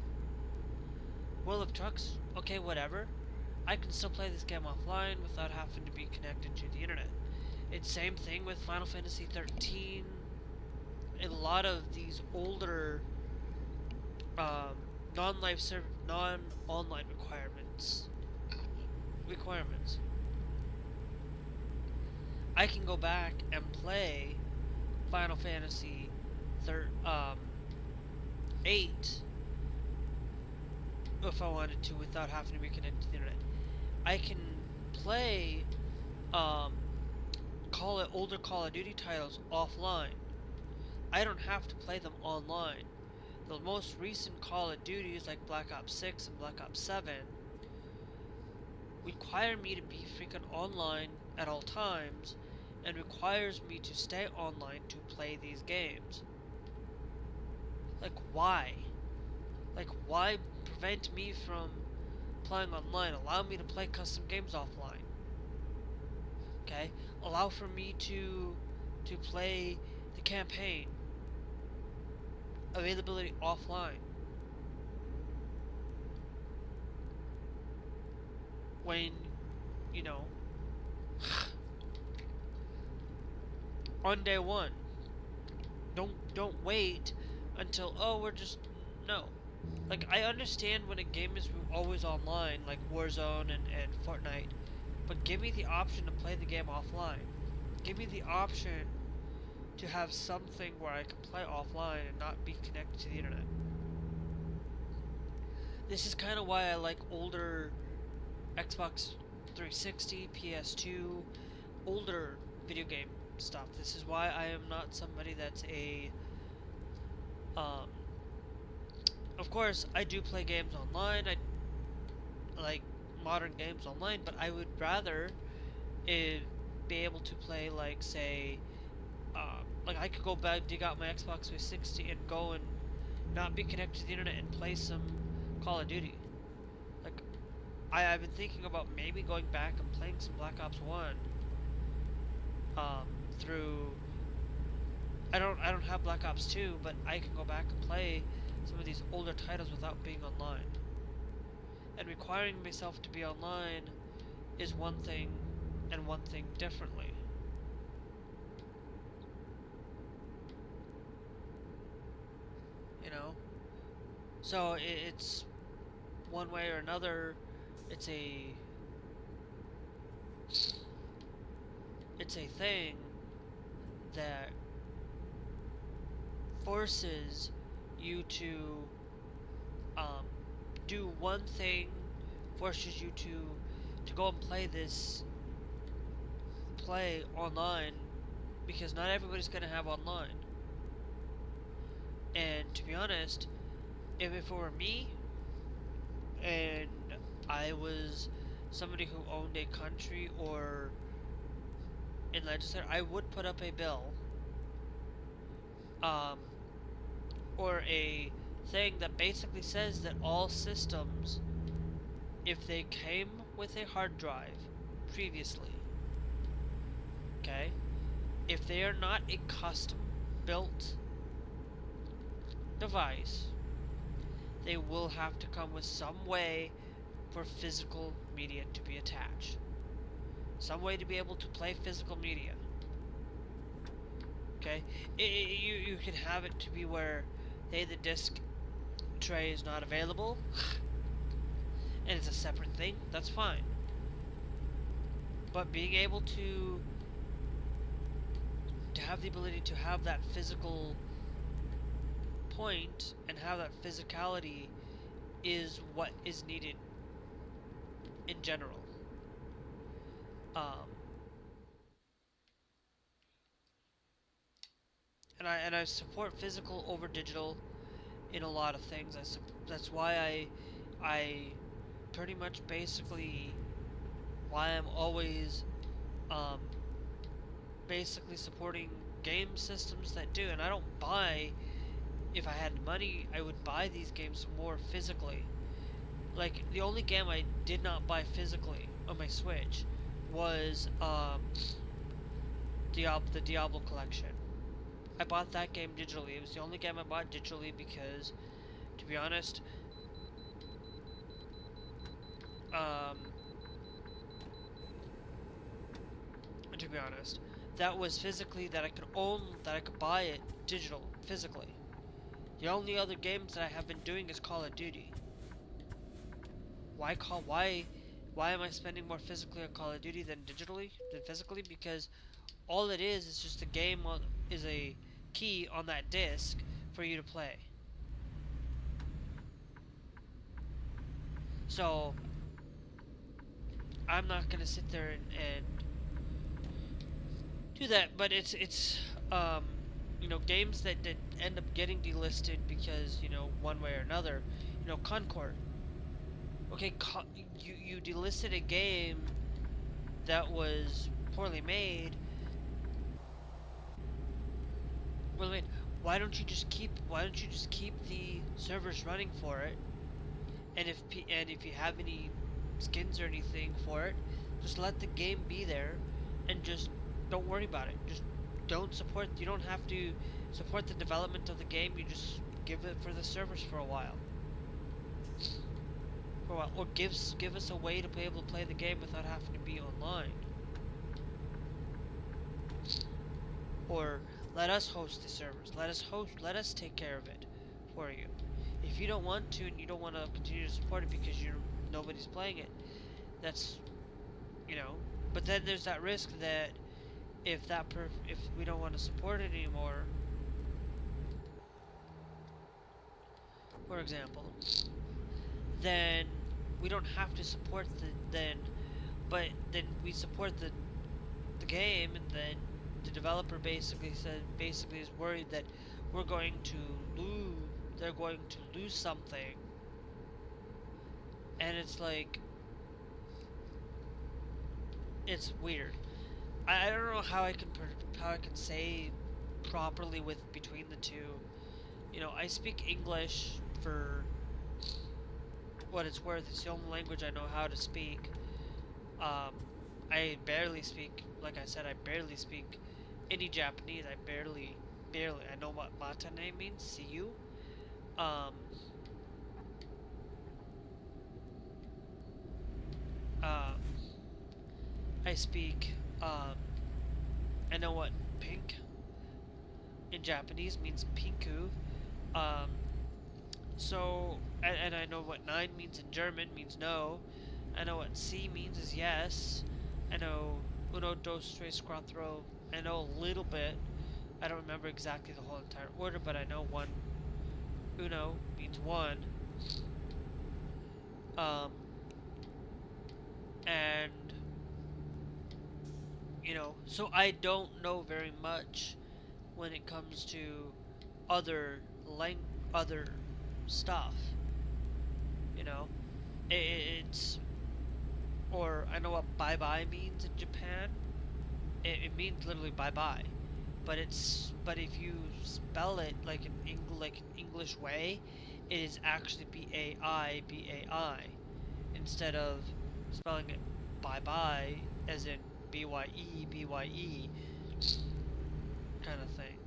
World of Trucks, okay, whatever. I can still play this game offline without having to be connected to the internet. It's same thing with Final Fantasy 13. A lot of these older non-online requirements. I can go back and play Final Fantasy 8 if I wanted to without having to be connected to the internet. I can play older Call of Duty titles offline. I don't have to play them online. The most recent Call of Duties like Black Ops 6 and Black Ops 7 require me to be freaking online at all times, and requires me to stay online to play these games. Like, why? Like, why prevent me from playing online? Allow me to play custom games offline. Okay? Allow for me to play the campaign. Availability offline. When, you know, on day one. Don't wait until, oh, we're just, no. Like, I understand when a game is always online, like Warzone and Fortnite, but give me the option to play the game offline. Give me the option to have something where I can play offline and not be connected to the internet. This is kind of why I like older Xbox 360, PS2, older video game stuff. This is why I am not somebody that's a of course I do play games online. I like modern games online, but I would rather be able to play, like, say, like I could go back, dig out my Xbox 360 and go and not be connected to the internet and play some Call of Duty. Like, I've been thinking about maybe going back and playing some Black Ops 1 through. I don't have Black Ops 2, but I can go back and play some of these older titles without being online. And requiring myself to be online is one thing, and one thing differently. You know? So it's one way or another, it's a thing that forces you to do one thing, forces you to go and play online, because not everybody's gonna have online. And to be honest, if it were me and I was somebody who owned a country or in legislature, I would put up a bill or a thing that basically says that all systems, if they came with a hard drive previously, okay, if they are not a custom built device, they will have to come with some way for physical media to be attached. some way to be able to play physical media. Okay, you can have it to be where, hey, the disc tray is not available, and it's a separate thing. That's fine. But being able to have the ability to have that physical point and have that physicality is what is needed in general. Um, and I support physical over digital in a lot of things. That's why I pretty much basically why I'm always basically supporting game systems that do. And I don't buy, if I had money, I would buy these games more physically. Like, the only game I did not buy physically on my Switch was the Diablo collection. I bought that game digitally. It was the only game I bought digitally because, to be honest, that was physically that I could own, that I could buy it digital, physically. The only other games that I have been doing is Call of Duty. Why am I spending more physically on Call of Duty than physically? Because all it is just a game is a key on that disc for you to play. So I'm not gonna sit there and do that, but it's games that end up getting delisted because, one way or another, Concord. Okay, you delisted a game that was poorly made. Well, wait, why don't you just keep the servers running for it? And if you have any skins or anything for it, just let the game be there, and just don't worry about it. Just don't support. You don't have to support the development of the game. You just give it for the servers for a while. Or give us a way to be able to play the game without having to be online. Or let us host the servers. Let us take care of it for you. If you don't want to and you don't want to continue to support it because nobody's playing it, that's But then there's that risk that if we don't want to support it anymore, for example, then we don't have to support but then we support the game, and then the developer basically is worried that they're going to lose something, and it's like, it's weird. I don't know how I can say properly between the two. I speak English for what it's worth. It's the only language I know how to speak. I barely speak, like I said, I barely speak any Japanese. I barely. I know what matane means, see you. I speak, I know what pink in Japanese means pinku. And I know what 9 means in German, means no. I know what C means is yes. I know uno, dos, tres, cuatro. I know a little bit. I don't remember exactly the whole entire order, but I know uno means one. And so I don't know very much when it comes to other other stuff. It's, or I know what bye bye means in Japan. It means literally bye bye, but if you spell it like an English way, it is actually BAI instead of spelling it bye bye as in BYE kind of thing.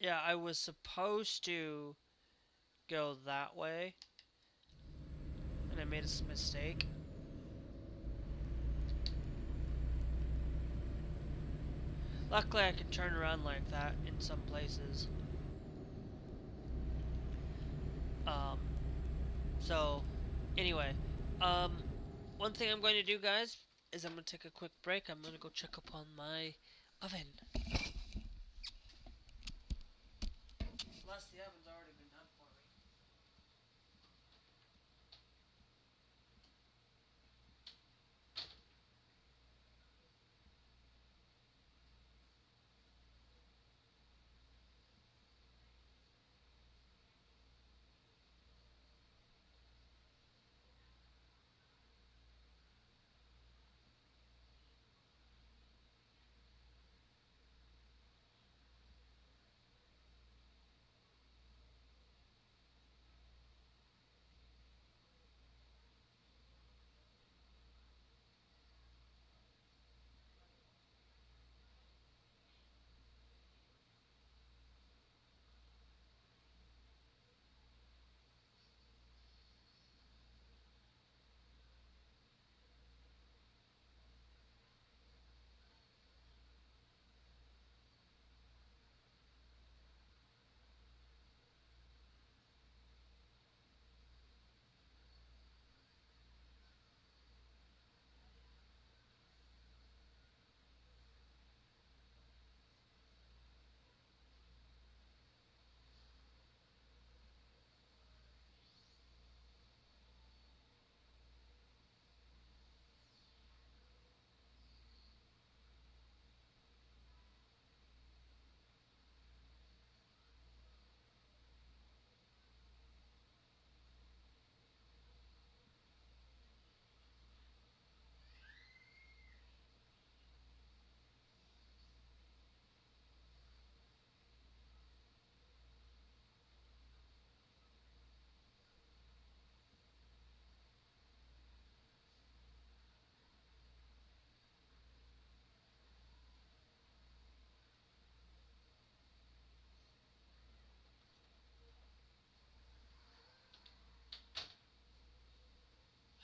Yeah, I was supposed to go that way, and I made a mistake. Luckily, I can turn around like that in some places. Um, so, anyway, um, one thing I'm going to do, guys, is I'm going to take a quick break. I'm going to go check up on my oven. Plus, the oven's already been done for me.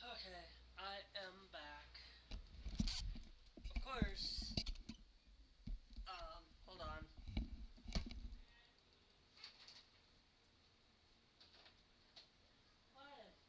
Okay, I am back. Of course, hold on. What?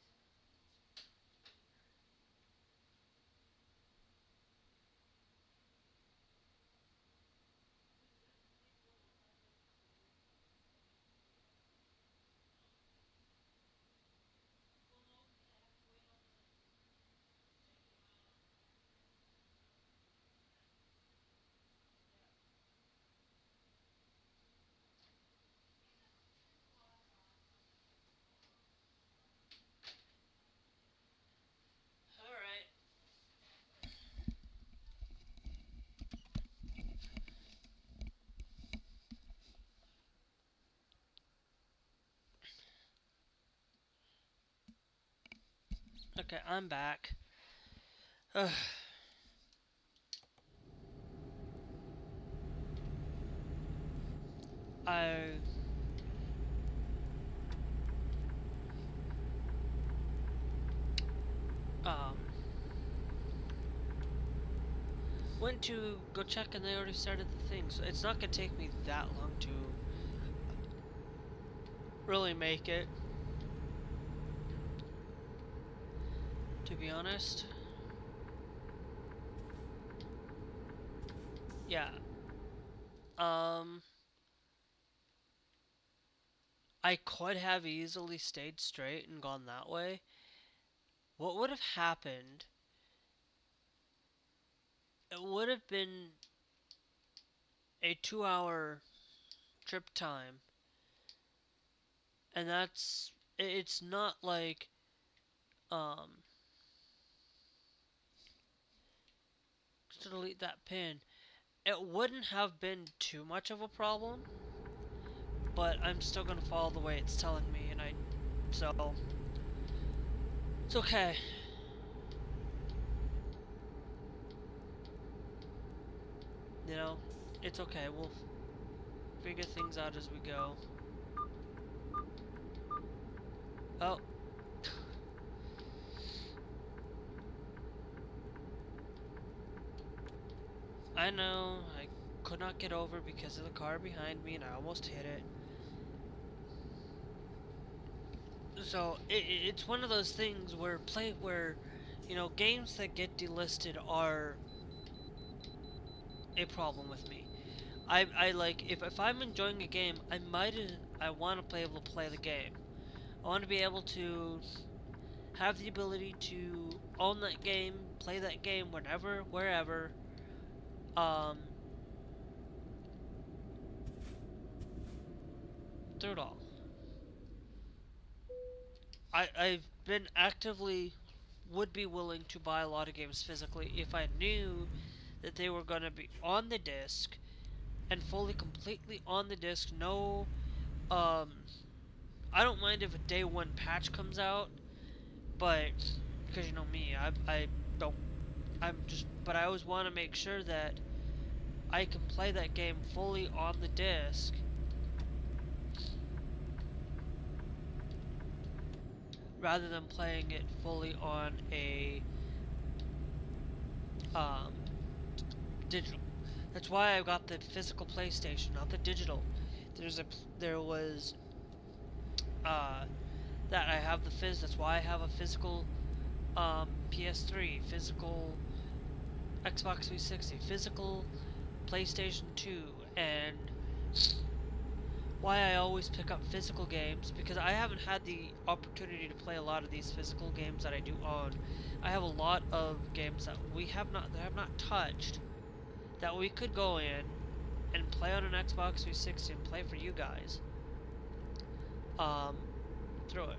Alright. Okay, I'm back. Ugh. I um went to go check and they already started the thing, so it's not gonna take me that long to really make it, to be honest. Yeah. Um I could have easily stayed straight and gone that way. What would have happened? It would have been a 2-hour trip time. And it's not like um to delete that pin. It wouldn't have been too much of a problem, but I'm still gonna follow the way it's telling me, and so it's okay. You know, it's okay. figure things out as we go. Oh. I know, I could not get over because of the car behind me and I almost hit it. So it's one of those things where you know, games that get delisted are a problem with me. I like if I'm enjoying a game, I want to be able to play the game. I want to be able to have the ability to own that game, play that game whenever, wherever. Through it all. I've been actively would be willing to buy a lot of games physically if I knew that they were going to be on the disc and fully completely on the disc. No, I don't mind if a day one patch comes out, but because you know me, I don't, but I always want to make sure that I can play that game fully on the disc rather than playing it fully on a digital. That's why I got the physical PlayStation, not the digital. There was that I have the that's why I have a physical PS3, physical Xbox 360, physical PlayStation 2, and why I always pick up physical games, because I haven't had the opportunity to play a lot of these physical games that I do own. I have a lot of games that I have not touched that we could go in and play on an Xbox 360 and play for you guys through it.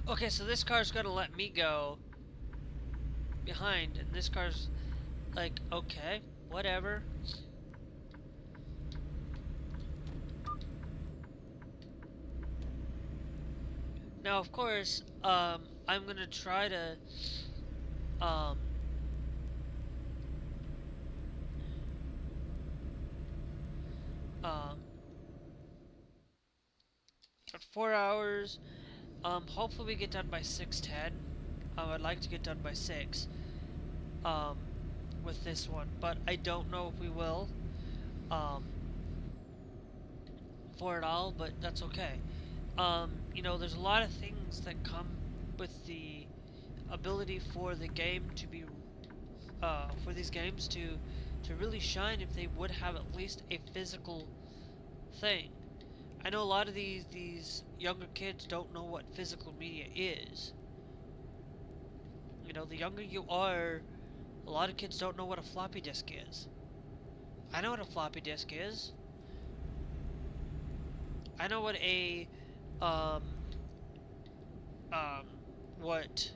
Okay, so this car's gonna let me go behind, and this car's like, okay, whatever. Now, of course, I'm gonna try to, at 4 hours, hopefully we get done by 6:10. I'd like to get done by 6, with this one, but I don't know if we will, for it all, but that's okay. You know, there's a lot of things that come with the ability for the game to be, for these games to really shine if they would have at least a physical thing. I know a lot of these younger kids don't know what physical media is. You know, the younger you are, a lot of kids don't know what a floppy disk is. I know what a floppy disk is. I know what a what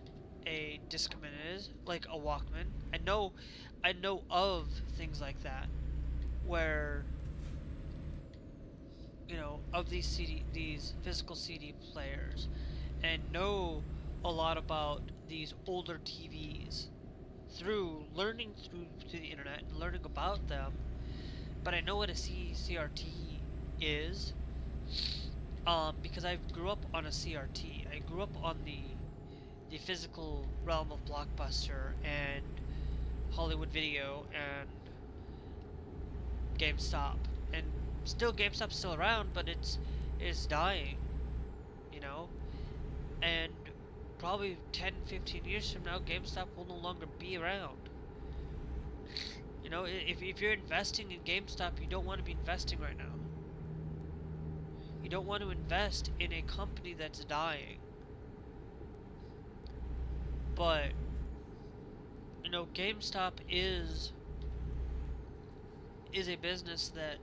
a Discman is, like a Walkman. I know of things like that, where, you know, of these physical CD players, and know a lot about these older TVs through learning through the internet and learning about them. But I know what a CRT is, because I grew up on a CRT. I grew up on the physical realm of Blockbuster and Hollywood Video and GameStop, and still GameStop's still around, but it's dying, you know, and probably 10-15 years from now GameStop will no longer be around. You know, if you're investing in GameStop, you don't want to be investing right now. You don't want to invest in a company that's dying. But GameStop is a business that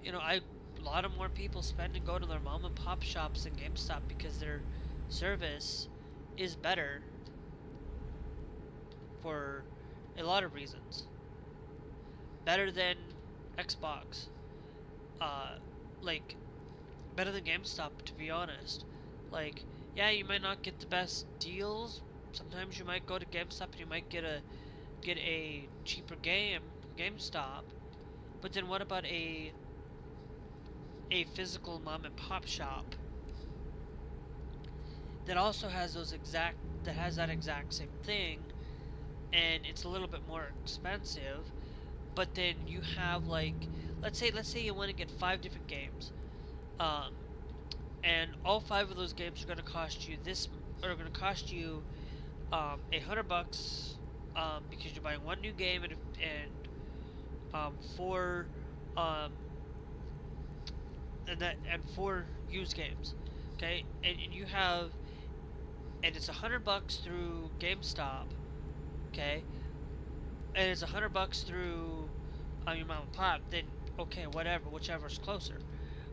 a lot of more people spend and go to their mom and pop shops than GameStop because their service is better for a lot of reasons. Better than Xbox. Like, better than GameStop, to be honest. Like, yeah, you might not get the best deals. Sometimes you might go to GameStop and you might get a cheaper game, GameStop. But then what about a physical mom and pop shop that also has that exact same thing, and it's a little bit more expensive, but then you have, like, let's say you want to get 5 different games, and all 5 of those games are going to cost you $100, because you're buying 1 new game and 4 and 4 used games, okay, and it's $100 through GameStop, okay, and it's $100 through your mom and pop. Then okay, whichever's closer.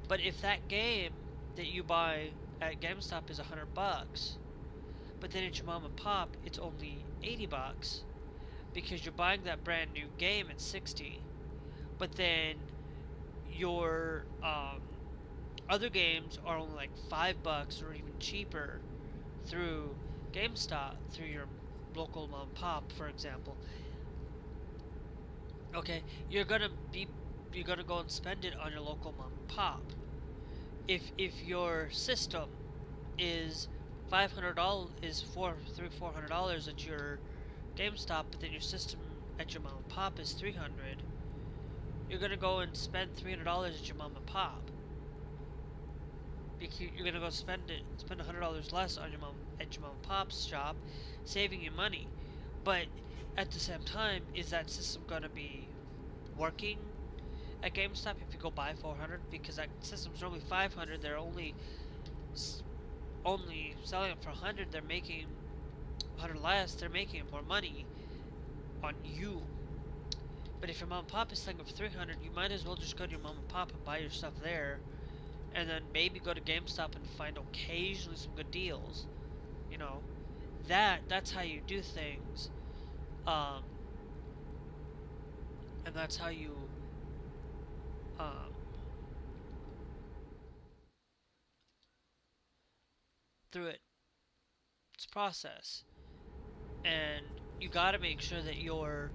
But if that game that you buy at GameStop is $100, but then at your mom and pop it's only $80 because you're buying that brand new game at $60, but then your other games are only like $5 or even cheaper through GameStop, through your local mom and pop, for example. Okay, you're gonna go and spend it on your local mom and pop. If your system is $500, is $400 at your GameStop, but then your system at your mom and pop is $300, you're gonna go and spend $300 at your mom and pop. You're gonna go spend $100 less on your mom and pop's shop, saving you money. But at the same time, is that system gonna be working at GameStop if you go buy $400? Because that system's only $500. They're only selling it for $100. They're making $100 less. They're making more money on you. But if your mom and pop is selling it for $300, you might as well just go to your mom and pop and buy your stuff there, and then maybe go to GameStop and find occasionally some good deals. That's how you do things. And that's how you through its process. And you gotta make sure that you're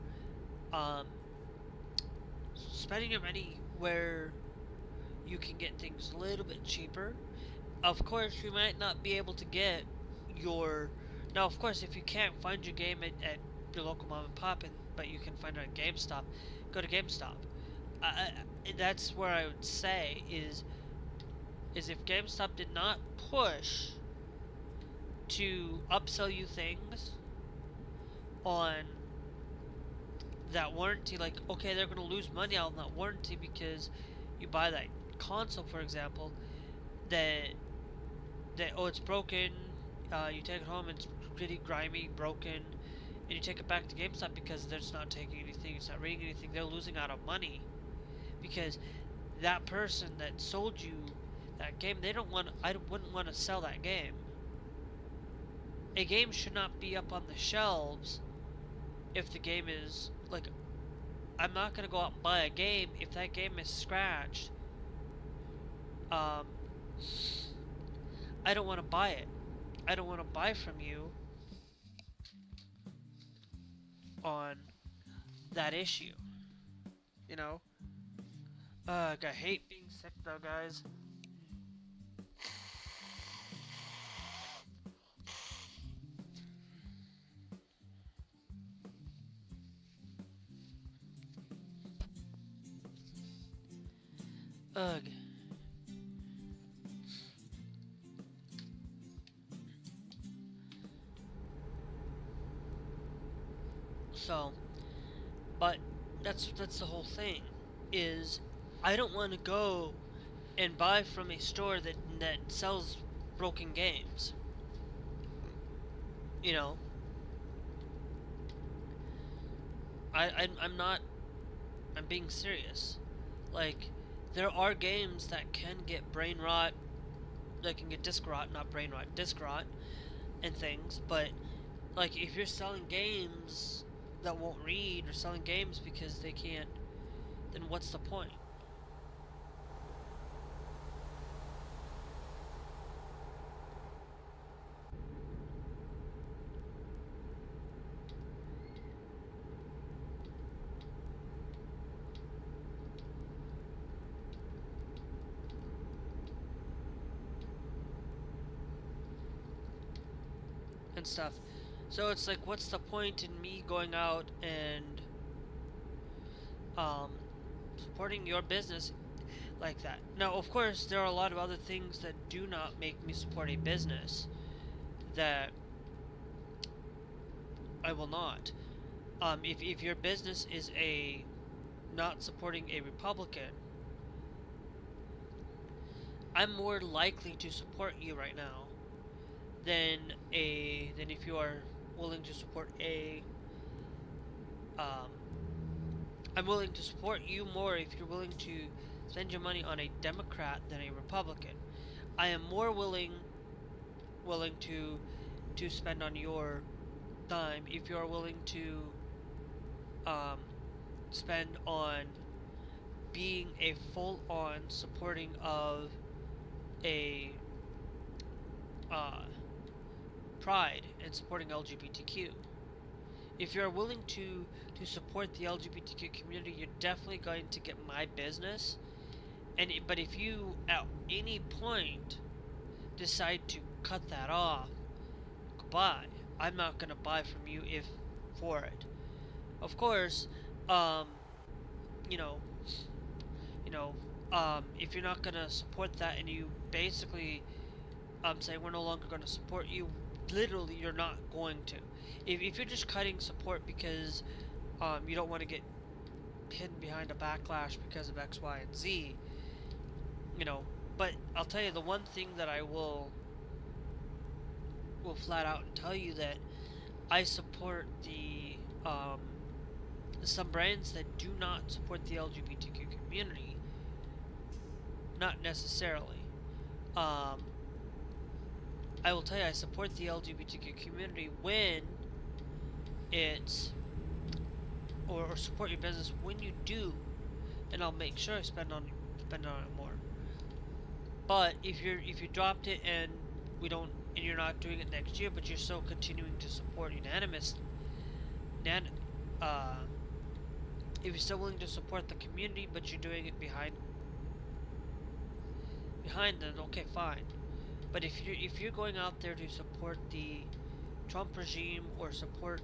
spending your money where you can get things a little bit cheaper. Of course, you might not be able to get now, of course, if you can't find your game at your local mom and pop, but you can find it at GameStop, go to GameStop. That's where I would say is if GameStop did not push to upsell you things on that warranty, like, okay, they're going to lose money on that warranty because you buy that console, for example, that it's broken, you take it home, it's pretty grimy, broken, and you take it back to GameStop because they're not taking anything, it's not reading anything, they're losing out on money because that person that sold you that game, I wouldn't want to sell that game. A game should not be up on the shelves if the game is, like, I'm not going to go out and buy a game if that game is scratched. I don't want to buy it. I don't want to buy from you on that issue. I hate being sick though, guys. Ugh. So, but that's the whole thing, is I don't want to go and buy from a store that sells broken games. I'm not. I'm being serious. Like, there are games that can get brain rot, that can get disc rot, not brain rot, disc rot, and things. But like, if you're selling games that won't read, or selling games because they can't, then what's the point? And stuff. So it's like, what's the point in me going out and um, supporting your business like that? Now, of course, there are a lot of other things that do not make me support a business that I will not. If your business is a not supporting a Republican, I'm more likely to support you right now than if you are willing to support a um, I'm willing to support you more if you're willing to spend your money on a Democrat than a Republican. I am more willing to spend on your dime if you're willing to um, spend on being a full-on supporting of a pride and supporting LGBTQ. If you're willing to support the LGBTQ community, you're definitely going to get my business. But if you at any point decide to cut that off, goodbye. I'm not gonna buy from you if for it. Of course, um, you know, if you're not gonna support that and you basically say we're no longer gonna support you, literally you're not going to. If you're just cutting support because you don't want to get hidden behind a backlash because of X, Y, and Z, but I'll tell you the one thing that I will flat out tell you that I support the some brands that do not support the LGBTQ community. Not necessarily. I will tell you I support the LGBTQ community when it's or support your business when you do, and I'll make sure I spend on it more. But if you dropped it and you're not doing it next year, but you're still continuing to support if you're still willing to support the community, but you're doing it behind, then okay, fine. But if you're going out there to support the Trump regime or support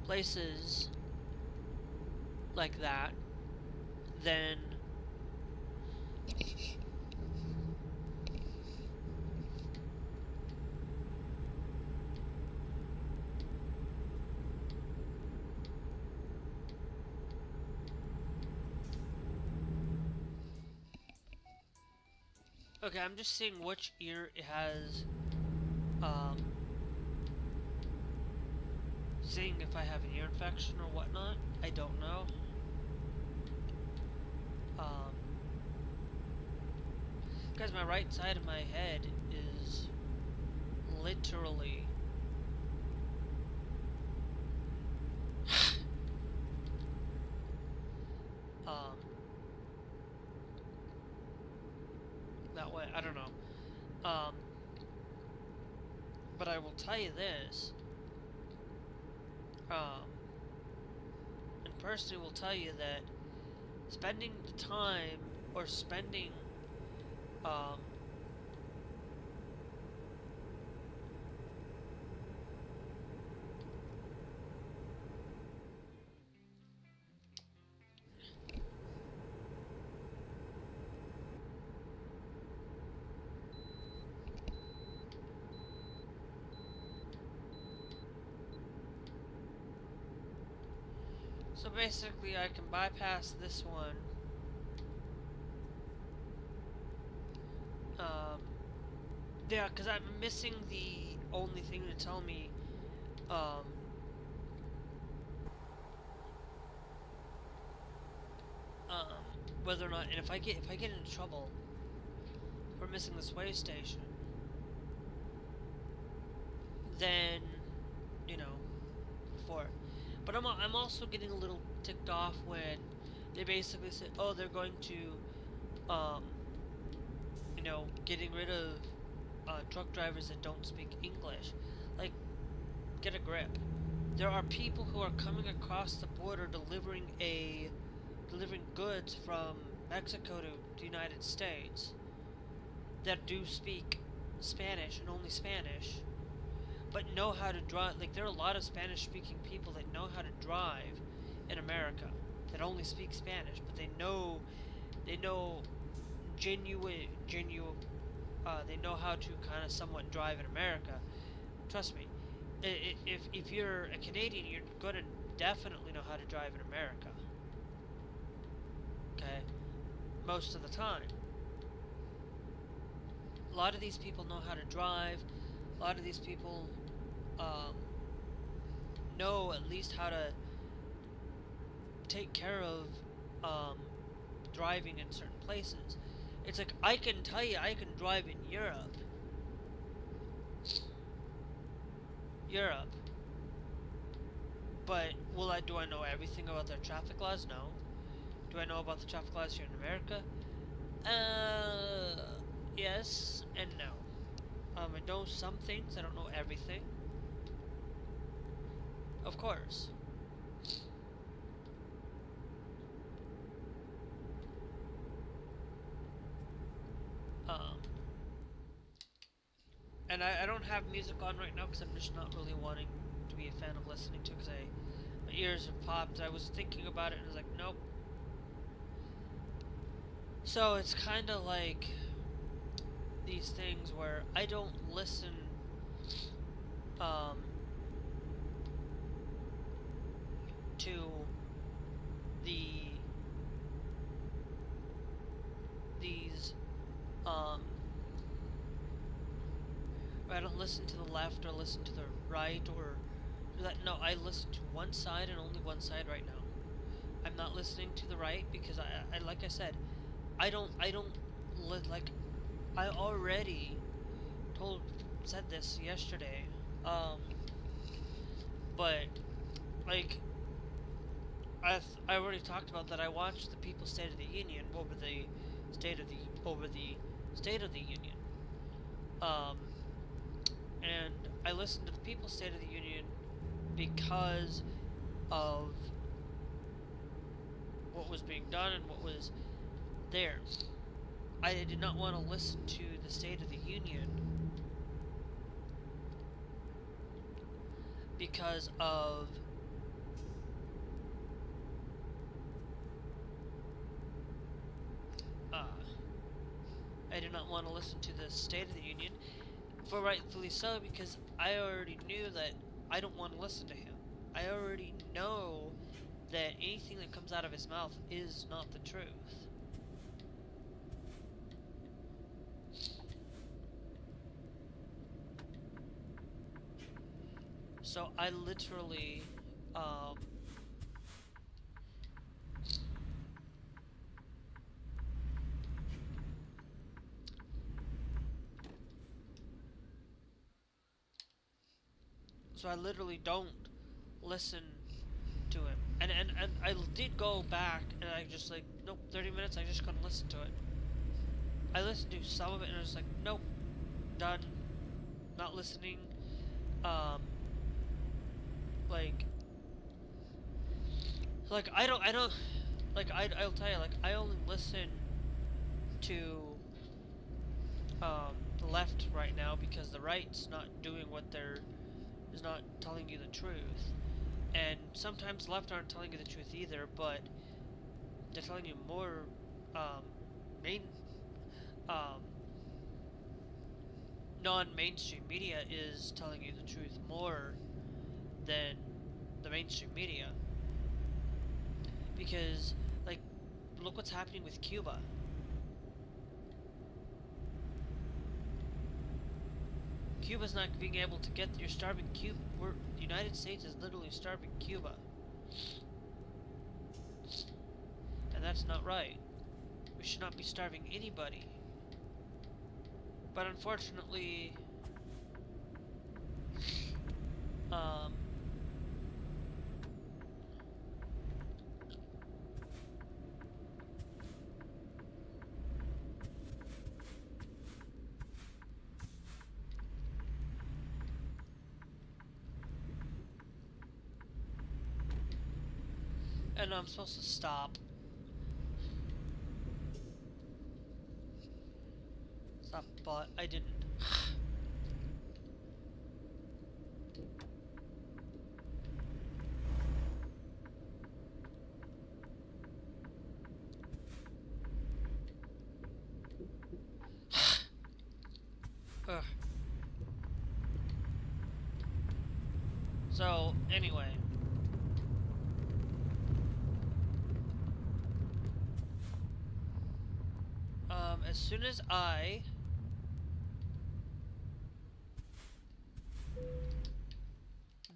places like that, then okay, I'm just seeing which ear it has, seeing if I have an ear infection or whatnot. I don't know. Because my right side of my head is literally that way. I don't know. But I will tell you this. And personally will tell you that spending the time or spending so basically I can bypass this one. Yeah, because I'm missing the only thing to tell me um, um, whether or not, and if I get into trouble for missing this way station, then, you know, for. But I'm also getting a little ticked off when they basically say, oh, they're going to, you know, getting rid of truck drivers that don't speak English. Like, get a grip. There are people who are coming across the border delivering goods from Mexico to the United States that do speak Spanish and only Spanish, but know how to drive. Like, there are a lot of Spanish-speaking people that know how to drive in America that only speak Spanish, but they know genuine. They know how to kind of somewhat drive in America. Trust me, if you're a Canadian, you're gonna definitely know how to drive in America. Okay, most of the time. A lot of these people know how to drive. A lot of these people know at least how to take care of driving in certain places. It's like, I can tell you, I can drive in Europe. But do I know everything about their traffic laws? No. Do I know about the traffic laws here in America? Yes and no. I know some things, I don't know everything. Of course. And I don't have music on right now because I'm just not really wanting to be a fan of listening to, because my ears have popped. I was thinking about it and I was like, nope. So it's kind of like these things where I don't listen to these I don't listen to the left or listen to the right or that. No, I listen to one side and only one side right now. I'm not listening to the right because I like I said, I already said this yesterday, but like I already talked about that. I watched the People's State of the Union over the State of the Union, and I listened to the People's State of the Union because of what was being done and what was there. I did not want to listen to the State of the Union because of I did not want to listen to the State of the Union, for rightfully so, because I already knew that I don't want to listen to him. I already know that anything that comes out of his mouth is not the truth. So I literally, don't listen to him. And I did go back and I just like, nope, 30 minutes, I just couldn't listen to it. I listened to some of it and I was like, nope, done, not listening. I'll tell you, like, I only listen to the left right now because the right's not doing is not telling you the truth. And sometimes the left aren't telling you the truth either, but they're telling you more non-mainstream media is telling you the truth more than the mainstream media. Because, like, look what's happening with Cuba. Cuba's not being able to get. You're starving Cuba. The United States is literally starving Cuba. And that's not right. We should not be starving anybody. But unfortunately, and I'm supposed to stop. Stop, but I didn't. Ugh. So, anyway. As soon as I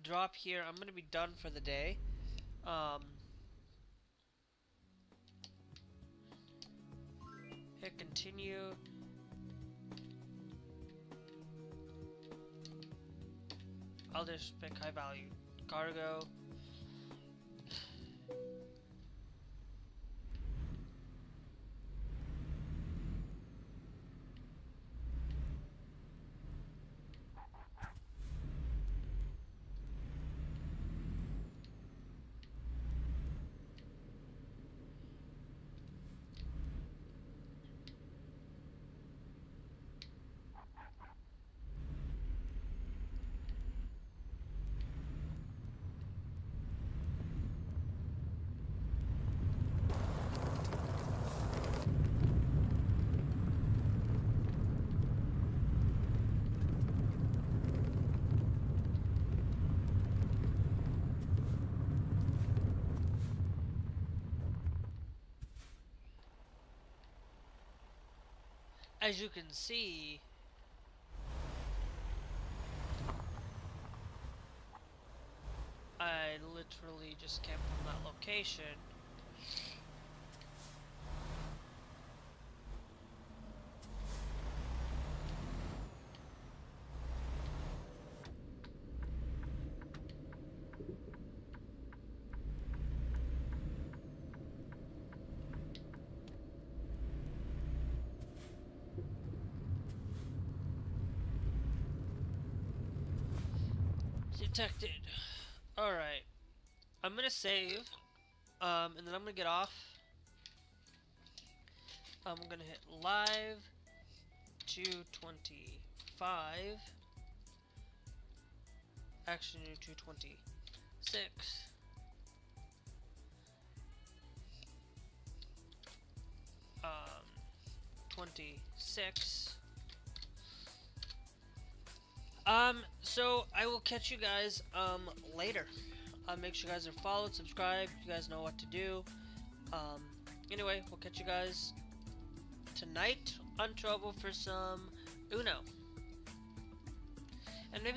drop here, I'm gonna be done for the day. Hit continue. I'll just pick high value cargo. As you can see, I literally just came from that location. Detected. Alright. I'm gonna save. And then I'm gonna get off. I'm gonna hit live 225. Actually, 226. 26. So I will catch you guys, later. Make sure you guys are followed, subscribed, you guys know what to do. Anyway, we'll catch you guys tonight on Trouble for some Uno.